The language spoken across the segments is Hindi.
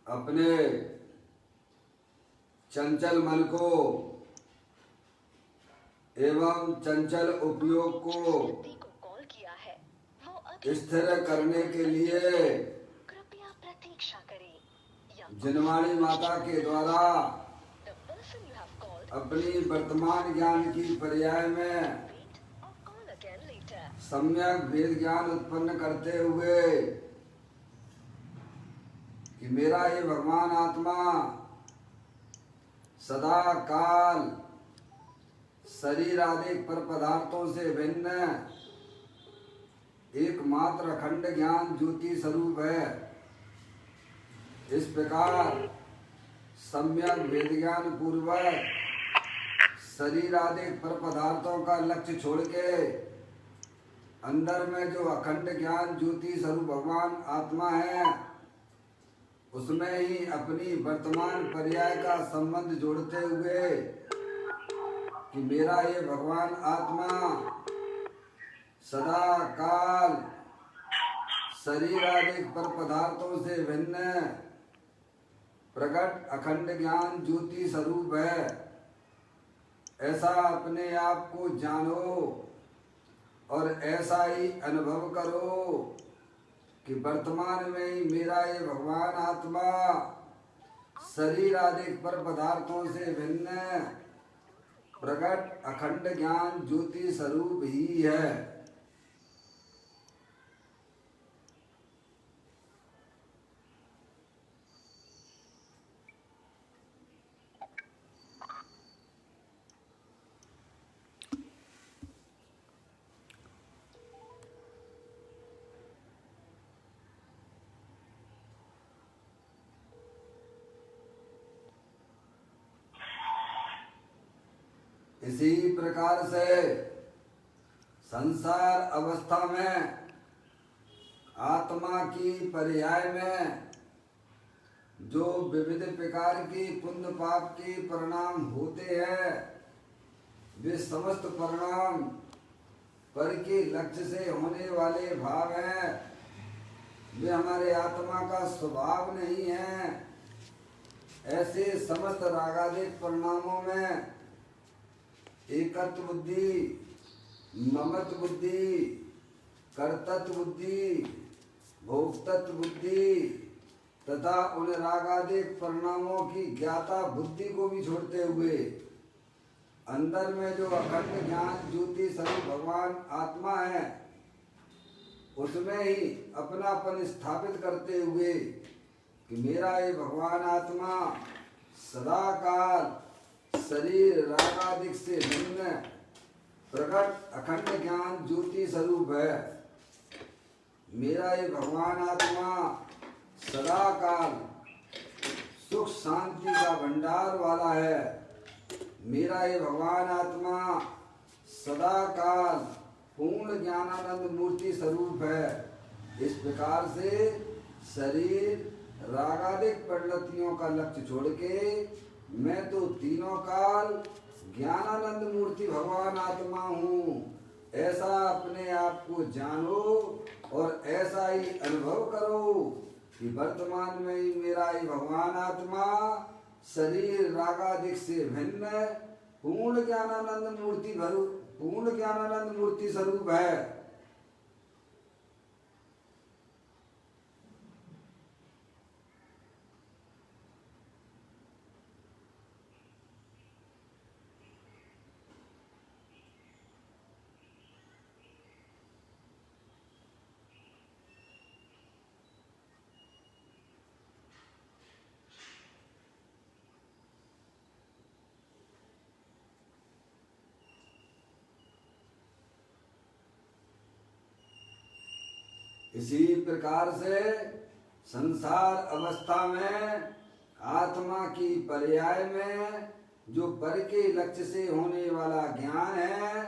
अपने चंचल मन को एवं चंचल उपयोग को स्थिर करने के लिए कृपया प्रतीक्षा करें। जिनवाणी माता के द्वारा अपनी वर्तमान ज्ञान की पर्याय में सम्यक वेद ज्ञान उत्पन्न करते हुए कि मेरा ये भगवान आत्मा सदा काल शरीर आदि पर पदार्थों से भिन्न एकमात्र अखंड ज्ञान ज्योति स्वरूप है। इस प्रकार सम्यक वेद ज्ञान पूर्वक शरीर आदि पर पदार्थों का लक्ष्य छोड़ के अंदर में जो अखंड ज्ञान ज्योति स्वरूप भगवान आत्मा है उसमें ही अपनी वर्तमान पर्याय का संबंध जोड़ते हुए कि मेरा ये भगवान आत्मा सदा काल शरीर आदि पर पदार्थों से भिन्न प्रकट अखंड ज्ञान ज्योति स्वरूप है। ऐसा अपने आप को जानो और ऐसा ही अनुभव करो कि वर्तमान में ही मेरा ये भगवान आत्मा शरीर आदि पर पदार्थों से भिन्न प्रकट अखंड ज्ञान ज्योति स्वरूप ही है। इसी प्रकार से संसार अवस्था में आत्मा की पर्याय में जो विविध प्रकार की पुण्य पाप के परिणाम होते हैं वे समस्त परिणाम पर के लक्ष्य से होने वाले भाव हैं। वे हमारे आत्मा का स्वभाव नहीं है। ऐसे समस्त रागादिक परिणामों में एकत्व बुद्धि, ममत्व बुद्धि, कर्तृत्व बुद्धि, भोक्तृत्व बुद्धि तथा उन रागादिक परिणामों की ज्ञाता बुद्धि को भी छोड़ते हुए अंदर में जो अखंड ज्ञान ज्योति स्वरूप भगवान आत्मा है उसमें ही अपनापन स्थापित करते हुए कि मेरा ये भगवान आत्मा सदा काल शरीर रागादिक से भिन्न प्रकट अखंड ज्ञान ज्योति स्वरूप है। मेरा ये भगवान आत्मा सदा काल सुख शांति का भंडार वाला है। मेरा ये भगवान आत्मा सदा काल पूर्ण ज्ञानानंद मूर्ति स्वरूप है। इस प्रकार से शरीर रागादिक परिणतियों का लक्ष्य छोड़ के मैं तो तीनों काल ज्ञानानंद मूर्ति भगवान आत्मा हूँ। ऐसा अपने आप को जानो और ऐसा ही अनुभव करो कि वर्तमान में ही मेरा ही भगवान आत्मा शरीर रागादिक से भिन्न पूर्ण ज्ञानानंद मूर्ति स्वरूप है। इसी प्रकार से संसार अवस्था में आत्मा की पर्याय में जो पर के लक्ष्य से होने वाला ज्ञान है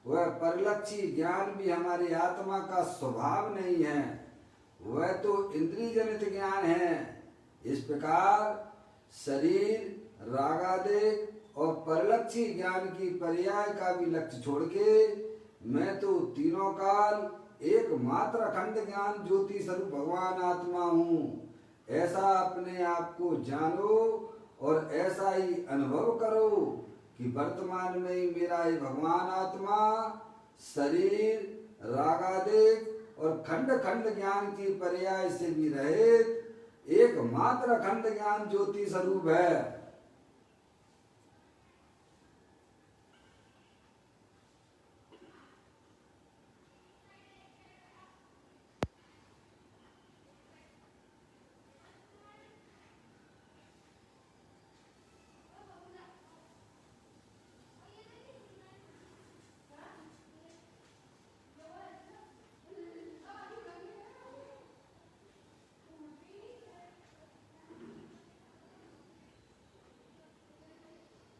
वह परलक्षी ज्ञान भी हमारी आत्मा का स्वभाव नहीं है। वह तो इंद्रिय जनित ज्ञान है। इस प्रकार शरीर रागादिक और परलक्षी ज्ञान की पर्याय का भी लक्ष्य छोड़ के मैं तो तीनों काल एकमात्र अखंड ज्ञान ज्योति स्वरूप भगवान आत्मा हूँ। ऐसा अपने आप को जानो और ऐसा ही अनुभव करो कि वर्तमान में ही मेरा ये भगवान आत्मा शरीर रागादिक और खंड खंड ज्ञान की पर्याय से भी रहित एकमात्र खंड ज्ञान ज्योति स्वरूप है।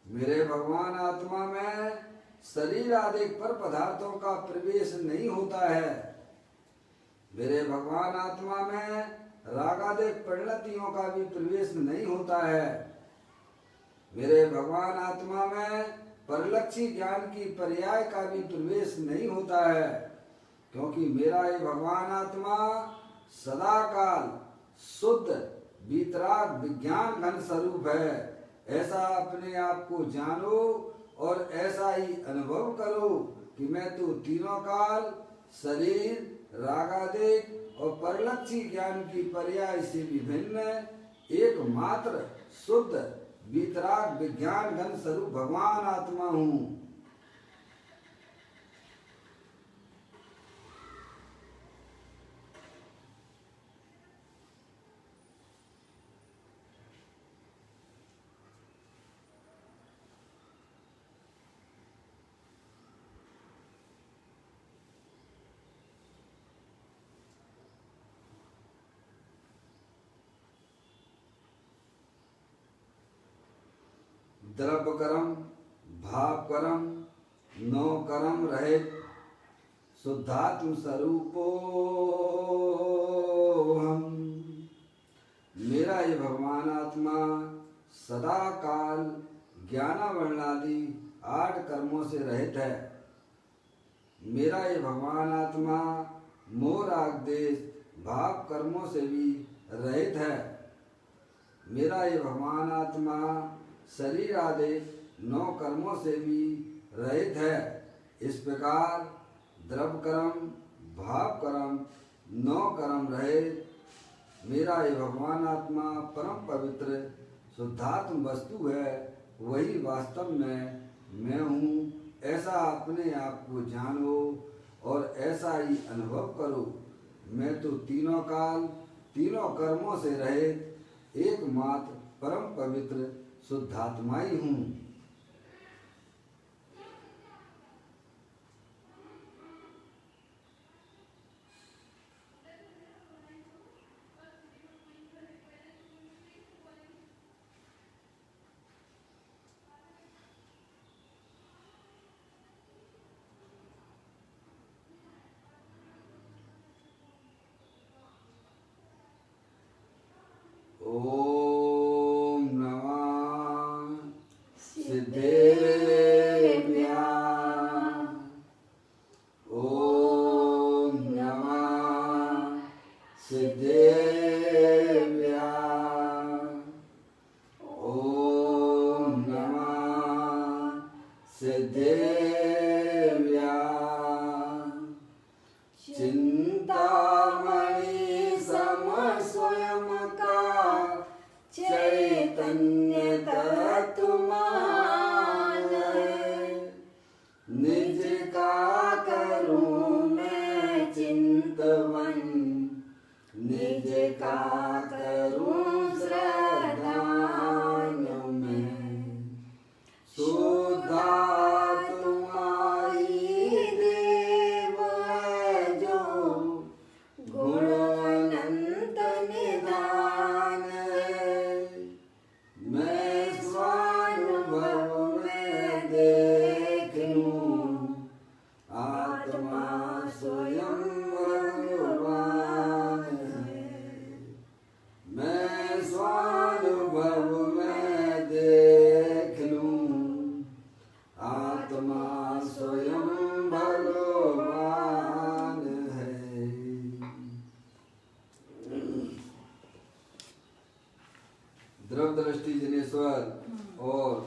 मेरे भगवान आत्मा में शरीर आदि पर पदार्थों का प्रवेश नहीं होता है। मेरे भगवान आत्मा में रागादिक परिणतियों का भी प्रवेश नहीं होता है। मेरे भगवान आत्मा में परलक्षी ज्ञान की पर्याय का भी प्रवेश नहीं होता है, क्योंकि मेरा ये भगवान आत्मा सदा काल शुद्ध वीतराग विज्ञान घन स्वरूप है। ऐसा अपने आप को जानो और ऐसा ही अनुभव करो कि मैं तो तीनों काल शरीर रागादिक और परलक्षी ज्ञान की पर्याय से विभिन्न एकमात्र शुद्ध वीतराग विज्ञान घन स्वरूप भगवान आत्मा हूँ। द्रव्य कर्म भाव कर्म नौ कर्म रहित शुद्धात्म स्वरूपो हम। मेरा ये भगवान आत्मा सदा काल ज्ञानावर्णादि 8 कर्मों से रहित है। मेरा ये भगवान आत्मा मोह राग देश भाव कर्मों से भी रहित है। मेरा ये भगवान आत्मा शरीर आदि 9 कर्मों से भी रहित है। इस प्रकार द्रव्य कर्म भाव कर्म 9 कर्म रहित मेरा ये भगवान आत्मा परम पवित्र शुद्धात्म वस्तु है। वही वास्तव में मैं हूँ। ऐसा अपने आप को जानो और ऐसा ही अनुभव करो। मैं तो तीनों काल तीनों कर्मों से रहित एकमात्र परम पवित्र शुद्धात्मा ही हूँ। ओम नमः समदृष्टि जिनेश्वर और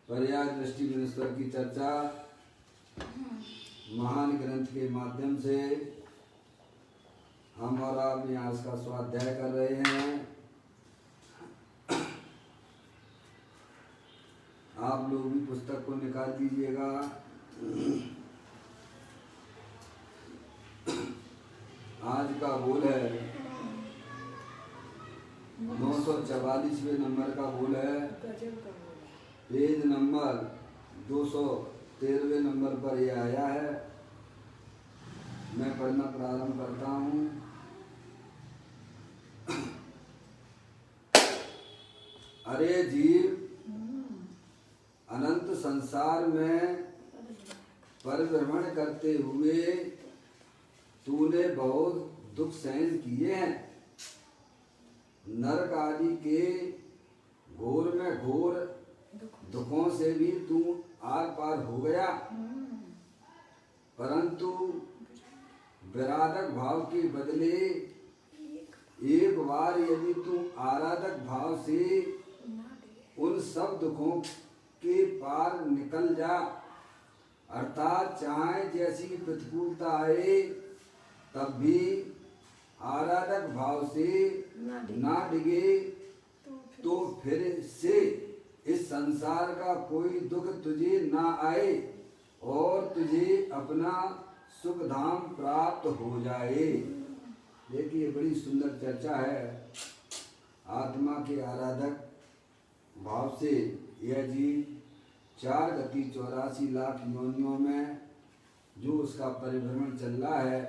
पर्याय दृष्टि जिनेश्वर की चर्चा महान ग्रंथ के माध्यम से हम और आप यहाँ इसका स्वाध्याय कर रहे हैं। आप लोग भी पुस्तक को निकाल दीजिएगा। आज का बोल है 944वें नंबर का बोल है, पेज नंबर 213वें नंबर पर यह आया है। मैं पढ़ना प्रारंभ करता हूँ। अरे जीव, अनंत संसार में परिभ्रमण करते हुए तूने बहुत दुख सहन किए हैं। नरक आदि के घोर में घोर दुखों से भी तू आर पार हो गया, परंतु विराधक भाव के बदले एक बार यदि तू आराधक भाव से उन सब दुखों के पार निकल जा, अर्थात चाहे जैसी प्रतिकूलता आए तब भी आराधक भाव से ना डिगे, तो फिर से इस संसार का कोई दुख तुझे ना आए और तुझे अपना सुख धाम प्राप्त हो जाए। देखिए, बड़ी सुंदर चर्चा है। आत्मा के आराधक भाव से यह जीव 4 गति 84 लाख योनियों में जो उसका परिभ्रमण चल रहा है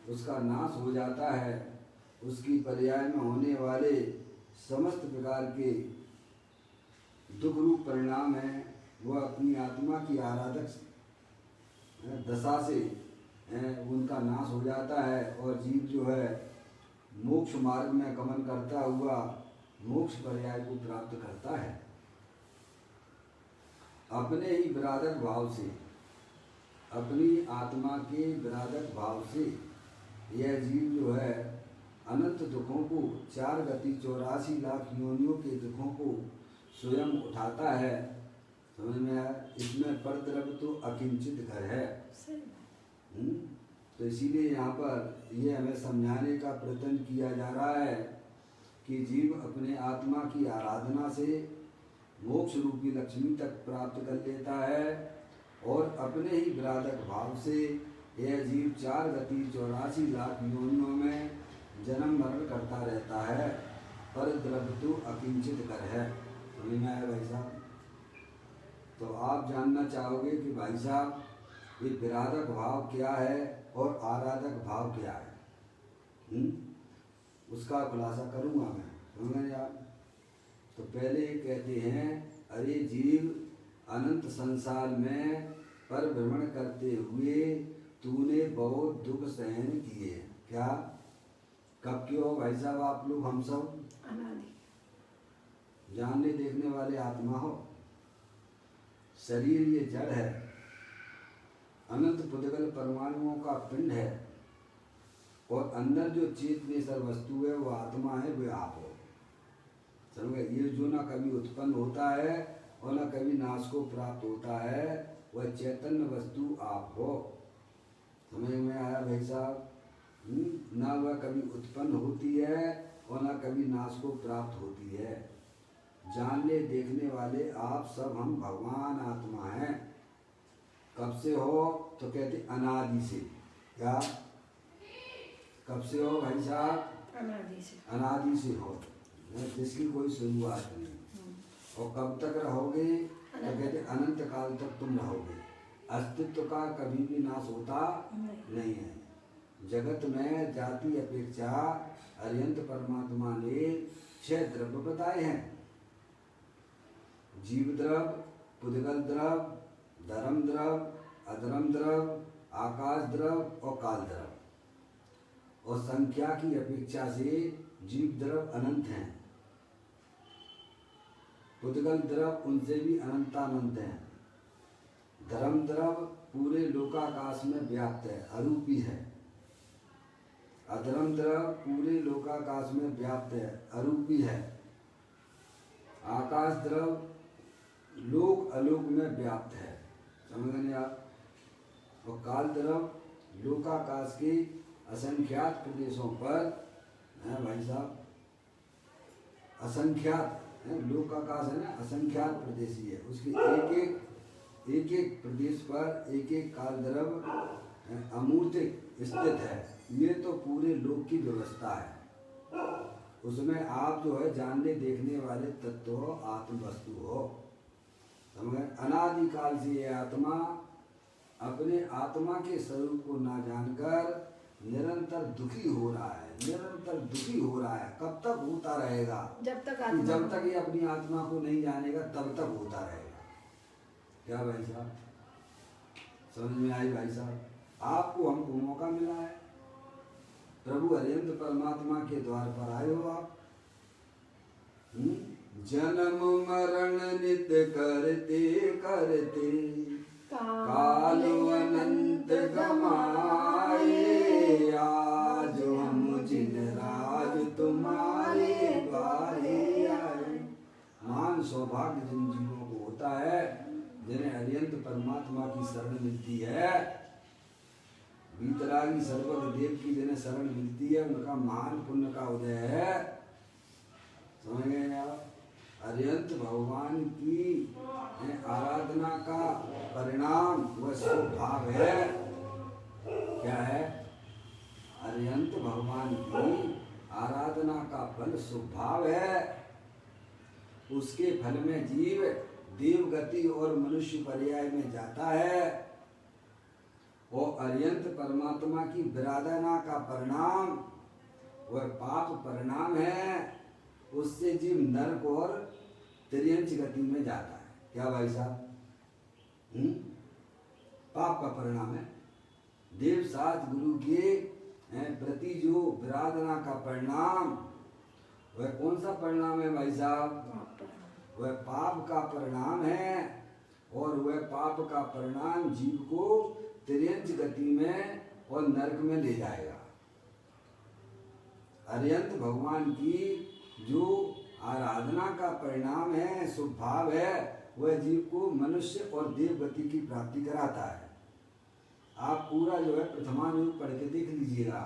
उसका नाश हो जाता है। उसकी पर्याय में होने वाले समस्त प्रकार के दुख रूप परिणाम है वह अपनी आत्मा की आराधक दशा से उनका नाश हो जाता है और जीव जो है मोक्ष मार्ग में गमन करता हुआ मोक्ष पर्याय को प्राप्त करता है। अपने ही विराधक भाव से, अपनी आत्मा के विराधक भाव से यह जीव जो है अनंत दुखों को 4 गति 84 लाख योनियों के दुखों को स्वयं उठाता है। समझ में आया? इसमें परद्रव्य तो अकिंचित घर है। तो इसीलिए यहाँ पर यह हमें समझाने का प्रयत्न किया जा रहा है कि जीव अपने आत्मा की आराधना से मोक्ष रूपी लक्ष्मी तक प्राप्त कर लेता है और अपने ही विराधक भाव से यह जीव 4 गति 84 लाख योनियों में जन्म मरण करता रहता है। पर द्रव्य तो अकिंचित कर है। समझ में आया भाई साहब? तो आप जानना चाहोगे कि भाई साहब ये विराधक भाव क्या है और आराधक भाव क्या है? उसका खुलासा करूँगा मैं। समझ आप? तो पहले कहते हैं, अरे जीव, अनंत संसार में परिभ्रमण करते हुए तूने बहुत दुख सहन किए। क्या? कब क्यों भाई साहब? आप लोग हम सब जानने देखने वाले आत्मा हो। शरीर ये जड़ है, अनंत पुद्गल परमाणुओं का पिंड है और अंदर जो चेतनेश्वर वस्तु है वो आत्मा है, वो आप हो। समझ गए? ये जो ना कभी उत्पन्न होता है और ना कभी नाश को प्राप्त होता है, वह चैतन्य वस्तु आप हो। समझ में आया भाई साहब? ना वह कभी उत्पन्न होती है और ना कभी नाश को प्राप्त होती है। जानने देखने वाले आप सब हम भगवान आत्मा हैं। कब से हो? तो कहते अनादि से। क्या? कब से हो भाई साहब? अनादि से। अनादि से हो, जिसकी कोई शुरुआत नहीं। और कब तक रहोगे? तो कहते अनंत काल तक तुम रहोगे। अस्तित्व का कभी भी नाश होता नहीं है। जगत में जाति अपेक्षा अरिहंत परमात्मा ने 6 द्रव्य बताए हैं। जीव द्रव्य, पुद्गल द्रव्य, धर्म द्रव्य, अधर्म द्रव्य, आकाश द्रव्य और काल द्रव्य। और संख्या की अपेक्षा से जीव द्रव्य अनंत हैं। पुद्गल द्रव्य उनसे भी अनंतानंत हैं। धर्म द्रव्य पूरे लोकाकाश में व्याप्त है, अरूपी है। अधर्म द्रव्य पूरे लोकाकाश में व्याप्त है, अरूपी है। आकाश द्रव लोक अलोक में व्याप्त है, समझ गए आप। और काल द्रव लोकाकाश के असंख्यात प्रदेशों पर है भाई साहब, असंख्यात है, लोकाकाश है ना, असंख्यात प्रदेश ही है, उसके एक एक प्रदेश पर एक एक काल द्रव अमूर्तिक स्थित है। ये तो पूरे लोक की व्यवस्था है, उसमें आप जो है जानने देखने वाले तत्व हो, आत्म वस्तु हो, समझ गए। अनादिकाल से ये आत्मा अपने आत्मा के स्वरूप को ना जानकर निरंतर दुखी हो रहा है, निरंतर दुखी हो रहा है। कब तक होता रहेगा? जब तक ये अपनी आत्मा को नहीं जानेगा तब तक होता रहेगा। क्या भाई साहब, समझ में आई भाई साहब? आपको हमको मौका मिला है, प्रभु हरियंत परमात्मा के द्वार पर आए हो आप। जन्म मरण नित करते करते काल अनंत गमाए, आज हम जिन राज तुम्हारे द्वारे आए। महान सौभाग्य जिन जीवों को होता है जिन्हें हरियंत परमात्मा की शरण मिलती है, वीतरागी सर्वज्ञ देव की जिन्हें शरण मिलती है, उनका महान पुण्य का उदय है, समझ गए आप। हरियंत भगवान की आराधना का परिणाम वह स्वभाव है। क्या है? हरियंत भगवान की आराधना का फल स्वभाव है। उसके फल में जीव देव गति और मनुष्य पर्याय में जाता है, और अरियंत परमात्मा की विराधना का परिणाम वह पाप परिणाम है। उससे जीव नरक और तिर्यंच गति में जाता है। क्या भाई साहब? पाप का परिणाम है। देव साथ गुरु के प्रति जो विराधना का परिणाम, वह कौन सा परिणाम है भाई साहब? वह पाप का परिणाम है, और वह पाप का परिणाम जीव को तिर्यंच गति में और नरक में ले जाएगा। अरियंत भगवान की जो आराधना का परिणाम है, स्वभाव है, वह जीव को मनुष्य और देव गति की प्राप्ति कराता है। आप पूरा जो है प्रथमानुयोग पढ़ के देख लीजिएगा,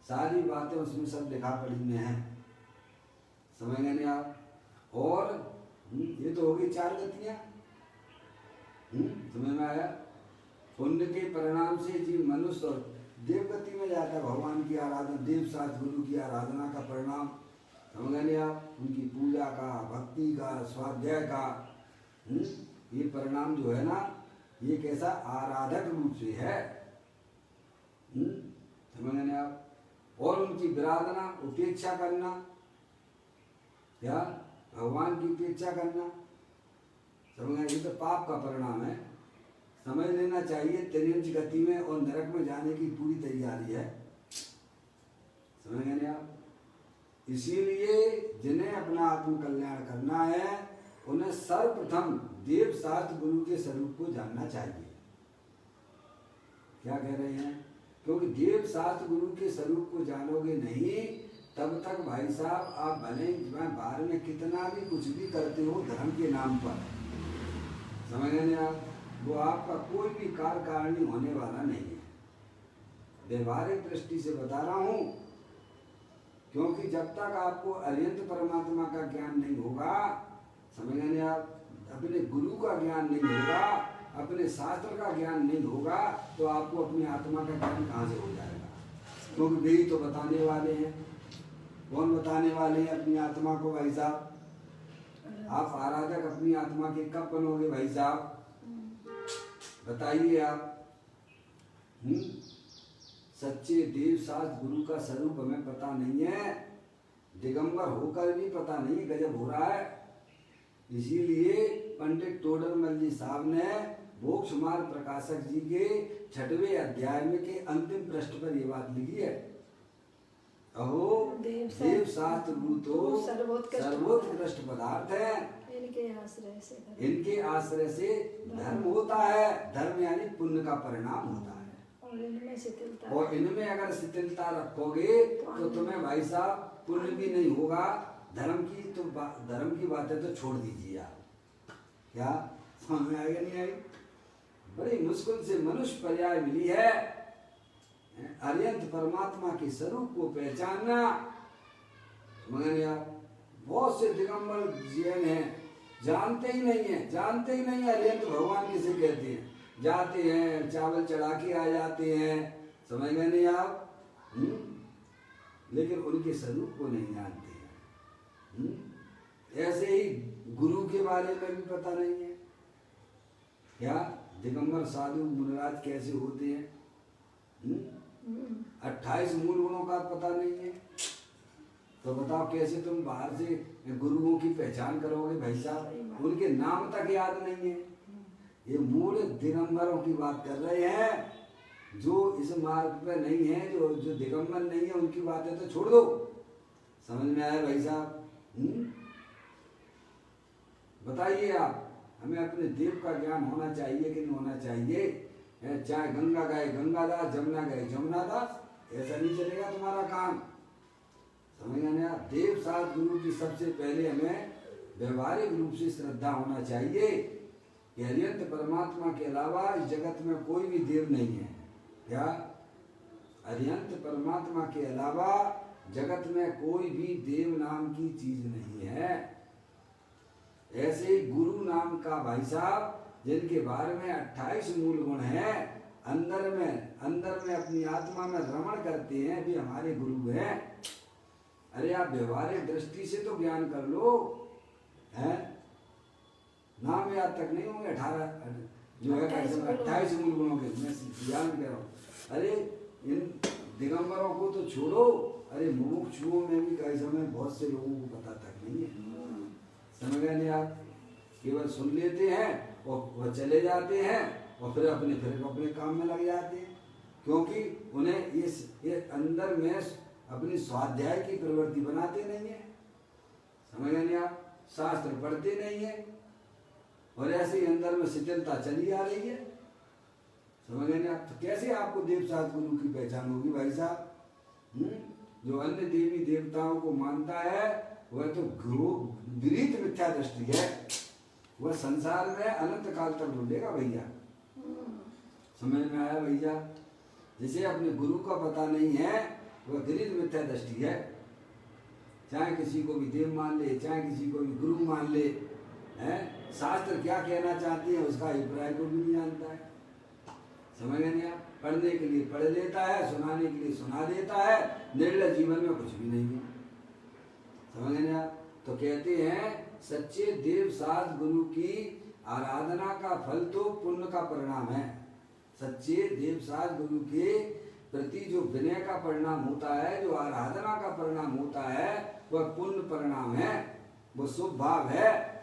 सारी बातें उसमें सब लिखा पढ़ी में है, समझ गए नहीं आप। और ये तो हो गई 4 गतियां, समझ में आया। पुण्य के परिणाम से जीव मनुष्य और देव गति में जाता है। भगवान की आराधना, देव साथ गुरु की आराधना का परिणाम, समझ गए आप। उनकी पूजा का, भक्ति का, स्वाध्याय का, ये परिणाम जो है ना, ये कैसा आराधक रूप से है, समझ गए आप। और उनकी विराधना, उपेक्षा करना, क्या भगवान की उपेक्षा करना, समझ गए, ये तो पाप का परिणाम है। समझ लेना चाहिए तिर्यंच गति में और नरक में जाने की पूरी तैयारी है, समझ गए आप। इसीलिए जिन्हें अपना आत्म कल्याण करना है, उन्हें सर्वप्रथम देव शास्त्र गुरु के स्वरूप को जानना चाहिए। क्या कह रहे हैं? क्योंकि देव शास्त्र गुरु के स्वरूप को जानोगे नहीं, तब तक भाई साहब आप भले बाहर में कितना भी कुछ भी करते हो धर्म के नाम पर, समझ गए आप, वो आपका कोई भी कार्यकारिणी होने वाला नहीं है। व्यवहारिक दृष्टि से बता रहा हूँ, क्योंकि जब तक आपको अरियंत परमात्मा का ज्ञान नहीं होगा, समझ गए आप, अपने गुरु का ज्ञान नहीं होगा, अपने शास्त्र का ज्ञान नहीं होगा, तो आपको अपनी आत्मा का ज्ञान कहाँ से हो जाएगा? क्योंकि वे ही तो बताने वाले हैं। कौन बताने वाले हैं अपनी आत्मा को भाई साहब? आप आराधक अपनी आत्मा के कब बनोगे भाई साहब? बताइए आप। सच्चे देव शास्त्र गुरु का स्वरूप हमें पता नहीं है, दिगंबर होकर भी पता नहीं, गजब हो रहा है। इसीलिए पंडित टोडरमल जी साहब ने मोक्षमार्ग प्रकाशक जी के 6वें अध्याय में के अंतिम पृष्ठ पर ये बात लिखी है। अहो देव शास्त्र गुरु तो सर्वोत्कृष्ट पदार्थ है, इनके आश्रय से धर्म होता है। धर्म यानी पुण्य का परिणाम होता है। और इनमें अगर शिथिलता रखोगे तो तुम्हें भाई साहब पुण्य भी नहीं होगा, धर्म की बातें तो छोड़ दीजिए आप। क्या समझ में आएगा नहीं आई? बड़ी मुश्किल से मनुष्य पर्याय मिली है अरिहंत परमात्मा के स्वरूप को पहचानना। मगर यार बहुत से दिगंबर जैन हैं, जानते ही नहीं अरिहंत भगवान किसे कहते हैं। जाते हैं चावल चढ़ा के आ जाते हैं, समझ में नहीं आप? लेकिन उनके स्वरूप को नहीं जानते हैं। ऐसे ही गुरु के बारे में भी पता नहीं है। क्या दिगंबर साधु मुनिराज कैसे होते हैं? 28 मूल गुणों का पता नहीं है, तो बताओ कैसे तुम बाहर से गुरुओं की पहचान करोगे भाई साहब? उनके नाम तक याद नहीं है। ये मूल दिगंबरों की बात कर रहे हैं, जो इस मार्ग पे नहीं है, जो दिगंबर नहीं है, उनकी बातें तो छोड़ दो। समझ में आया भाई साहब? बताइए आप, हमें अपने देव का ज्ञान होना चाहिए कि नहीं होना चाहिए? चाहे गंगा गए गंगादास, जमुना गए जमुनादास, ऐसा नहीं चलेगा तुम्हारा काम। समझ में आया? देव साथ गुरु की सबसे पहले हमें व्यवहारिक रूप से श्रद्धा होना चाहिए कि अरिहंत परमात्मा के अलावा इस जगत में कोई भी देव नहीं है। क्या अरिहंत परमात्मा के अलावा जगत में कोई भी देव नाम की चीज नहीं है। ऐसे ही गुरु नाम का भाई साहब, जिनके बारे में 28 मूल गुण हैं, अंदर में अपनी आत्मा में रमण करते हैं, भी हमारे गुरु हैं। अरे आप व्यवहारिक दृष्टि से तो ज्ञान कर लो, है नाम याद तक नहीं होंगे 28 मूल गुणों के, मैं ज्ञान कह रहा हूँ। अरे इन दिगंबरों को तो छोड़ो, अरे मुमुक्षुओं में भी कई समय बहुत से लोगों को पता तक नहीं है। समझ गए नहीं आप? केवल सुन लेते हैं और वह चले जाते हैं और फिर अपने काम में लग जाते हैं, क्योंकि उन्हें ये अंदर में अपनी स्वाध्याय की प्रवृत्ति बनाते नहीं है। समझ गए नहीं आप? शास्त्र पढ़ते नहीं है और ऐसे ही अंदर में शिथिलता चली आ रही है। समझ गए नहीं आप? तो कैसे आपको देव साथ गुरु की पहचान होगी भाई साहब? जो अन्य देवी देवताओं को मानता है वह तो विपरीत मिथ्या दृष्टि है। वह संसार में अनंत काल तक ढूंढेगा भैया। समझ में आया भैया? जिसे अपने गुरु का पता नहीं है वह विपरीत मिथ्या दृष्टि है। चाहे किसी को भी देव मान ले, चाहे किसी को भी गुरु मान ले, है शास्त्र क्या कहना चाहती है उसका अभिप्राय को भी नहीं जानता है। समझ गए नहीं आप? पढ़ने के लिए पढ़ लेता है, सुनाने के लिए सुना देता है, निर्लय जीवन में कुछ भी नहीं है। समझ गए नहीं आप? तो कहते हैं सच्चे देव साध गुरु की आराधना का फल तो पुण्य का परिणाम है। सच्चे देव साध गुरु के प्रति जो विनय का परिणाम होता है, जो आराधना का परिणाम होता है, वह पुण्य परिणाम है, वो शुभ भाव है,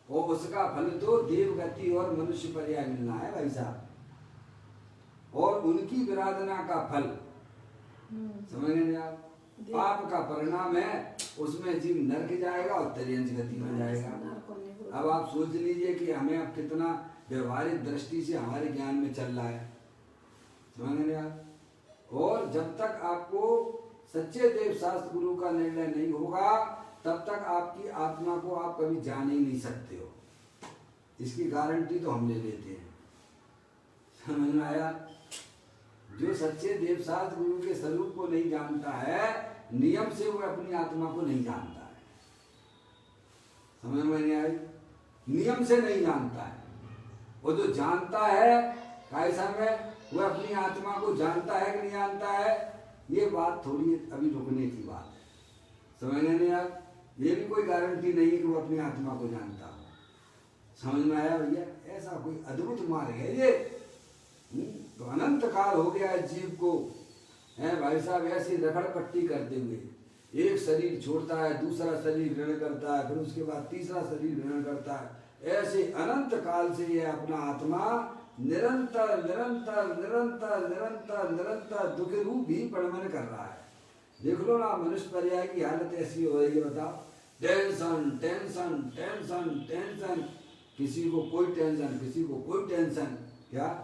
और उसका फल तो देव गति और मनुष्य पर्याय मिलना है भाई साहब। और उनकी विराधना का फल, समझ रहे हैं आप? पाप का परिणाम है, उसमें जीव नरक जाएगा और तिर्यंच गति में जाएगा। अब आप सोच लीजिए कि हमें अब कितना व्यवहारिक दृष्टि से हमारे ज्ञान में चल रहा है। समझ रहे हैं आप? और जब तक आपको सच्चे देव शास्त्र गुरु का निर्णय नहीं होगा, तब तक आपकी आत्मा को आप कभी जान ही नहीं सकते हो। इसकी गारंटी तो हम ले लेते हैं। समझ में आया? जो सच्चे देव शास्त्र गुरु के स्वरूप को नहीं जानता है, नियम से वो अपनी आत्मा को नहीं जानता है। समझ में नहीं आई? नियम से नहीं जानता है। वो जो जानता है कैसा में, वो अपनी आत्मा को जानता है कि नहीं जानता है, ये बात थोड़ी अभी रुकने की बात है। समझ नहीं आप? ये भी कोई गारंटी नहीं है कि वो अपनी आत्मा को जानता हो। समझ में आया भैया? ऐसा कोई अद्भुत मार्ग है ये। तो अनंत काल हो गया है जीव को, है भाई साहब, ऐसी रखड़पट्टी करते हुए एक शरीर छोड़ता है, दूसरा शरीर ग्रहण करता है, फिर उसके बाद तीसरा शरीर ग्रहण करता है। ऐसे अनंत काल से ये अपना आत्मा निरंतर निरंतर निरंतर निरंतर निरंतर दुख रूप ही परमन कर रहा है। देख लो ना, मनुष्य पर्याय की हालत ऐसी हो रही है, बताओ। टेंशन टेंशन टेंशन टेंशन, किसी को कोई टेंशन, किसी को कोई टेंशन। क्या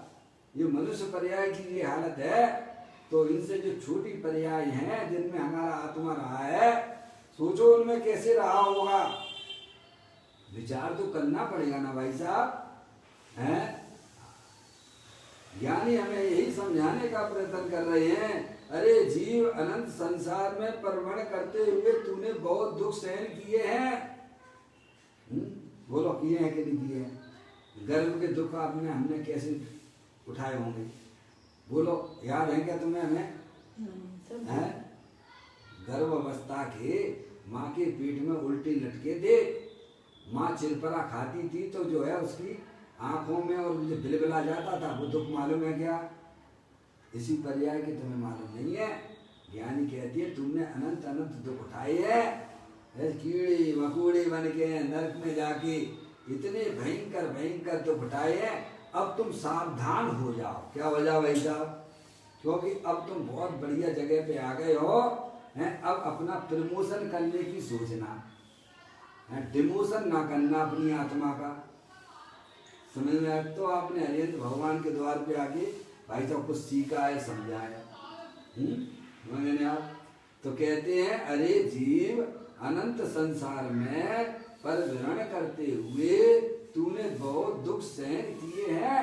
ये मनुष्य पर्याय की ये हालत है? तो इनसे जो छोटी पर्याय हैं, जिनमें हमारा आत्मा रहा है, सोचो उनमें कैसे रहा होगा। विचार तो करना पड़ेगा ना भाई साहब, हैं? ज्ञानी हमें यही समझाने का प्रयत्न कर रहे हैं, अरे जीव अनंत संसार में परवण करते हुए तूने बहुत दुख सहन किए हैं। बोलो किए हैं कि नहीं किए हैं? गर्भ के दुख आपने हमने कैसे उठाए होंगे? बोलो याद है क्या तुम्हें? हमें हैं? गर्भ अवस्था के माँ के पेट में उल्टी लटके थे, माँ चिलपरा खाती थी तो जो है उसकी आंखों में और मुझे बिलबिला जाता था, वो दुख मालूम है क्या? इसी पर्याय के तुम्हें मालूम नहीं है। ज्ञानी कहती है तुमने अनंत अनंत दुख उठाए हैं, कीड़े मकोड़े बन के नरक में जाके इतने भयंकर भयंकर दुख उठाए हैं। अब तुम सावधान हो जाओ। क्या हो जाओ भाई साहब? क्योंकि अब तुम बहुत बढ़िया जगह पे आ गए हो, हैं? अब अपना प्रमोशन करने की सोचना है, डिमोशन ना करना अपनी आत्मा का। समझ में आया? तो आपने हरिहर भगवान के द्वार पे आके भाई साहब कुछ सीखा है, समझा है। समझे आप? तो कहते हैं अरे जीव अनंत संसार में परविहरण करते हुए तूने बहुत दुख सहन किए हैं।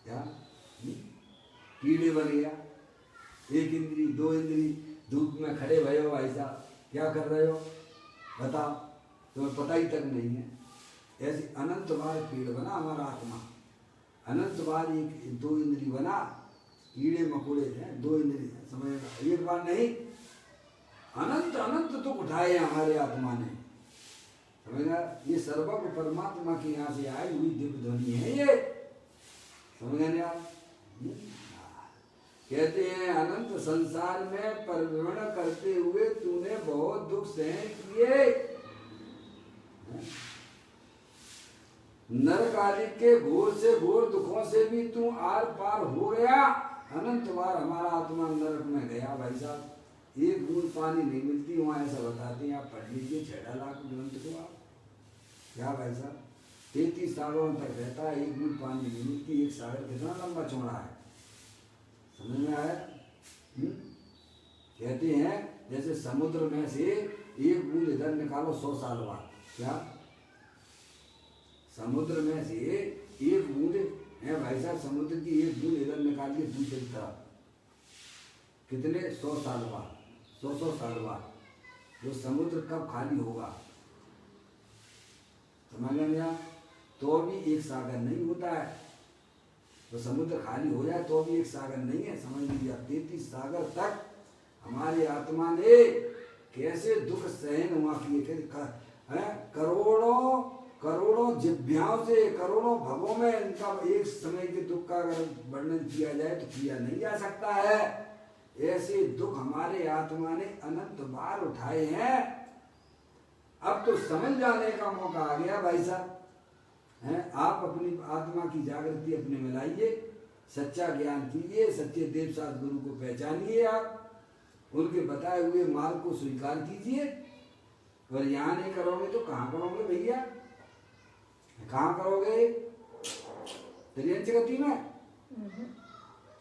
क्या कीड़े बन गया, एक इंद्री दो इंद्री, धूप में खड़े भये हो भाई साहब, क्या कर रहे हो बताओ? तुम्हें पता ही तक नहीं है। ऐसी अनंत बार कीड़े बना हमारा आत्मा, अनंत बार एक दो इंद्री बना, कीड़े मकोड़े हैं दो इंद्री, समझ? एक बार नहीं, अनंत अनंत दुख उठाए हैं हमारे आत्मा ने। समझना? ये सर्वज्ञ परमात्मा के यहाँ से आई हुई दिव्य ध्वनि है ये। समझने आप? कहते हैं अनंत संसार में परिभ्रमण करते हुए तूने बहुत दुख सहन किए। नरक आदि के घोर से घोर दुखों से भी तू आर पार हो गया। अनंत बार हमारा आत्मा नरक में गया भाई साहब, एक बूंद पानी नहीं मिलती वहाँ, ऐसा बताते हैं। आप पढ़ लीजिए 6 लाख ग्रंथ को आप। क्या भाई साहब 33 सागरों तक रहता है, एक बूंद पानी नहीं मिलती। एक सागर कितना लंबा चौड़ा है, समझ में आया? कहते हैं जैसे समुद्र में से एक बूंद इधर निकालो 100 साल बाद। क्या समुद्र में से एक बूंद है भाई साहब, समुद्र की एक बूंद इधर निकालिए दूसरी तरफ, कितने 100 साल बाद, 100 साल बाद जो समुद्र कब खाली होगा? समझ लिया? तो भी एक सागर नहीं होता है। तो समुद्र खाली हो जाए तो भी एक सागर नहीं है, समझ लीजिए। 33 सागर तक हमारी आत्मा ने कैसे दुख सहन हुआ किए, करोड़ों करोड़ों जिभ्याओं से, करोड़ों भवों में इनका एक समय के दुख का अगर वर्णन किया जाए तो किया नहीं जा सकता है। ऐसे दुख हमारे आत्मा ने अनंत बार उठाए हैं। अब तो समझ जाने का मौका आ गया भाई साहब, हैं? आप अपनी आत्मा की जागृति अपने में लाइए, सच्चा ज्ञान कीजिए, सच्चे देव साथ गुरु को पहचानिए, आप उनके बताए हुए मार्ग को स्वीकार कीजिए। और यहाँ नहीं करोगे तो कहाँ करोगे भैया? कहाँ करोगे? त्रियंच गति में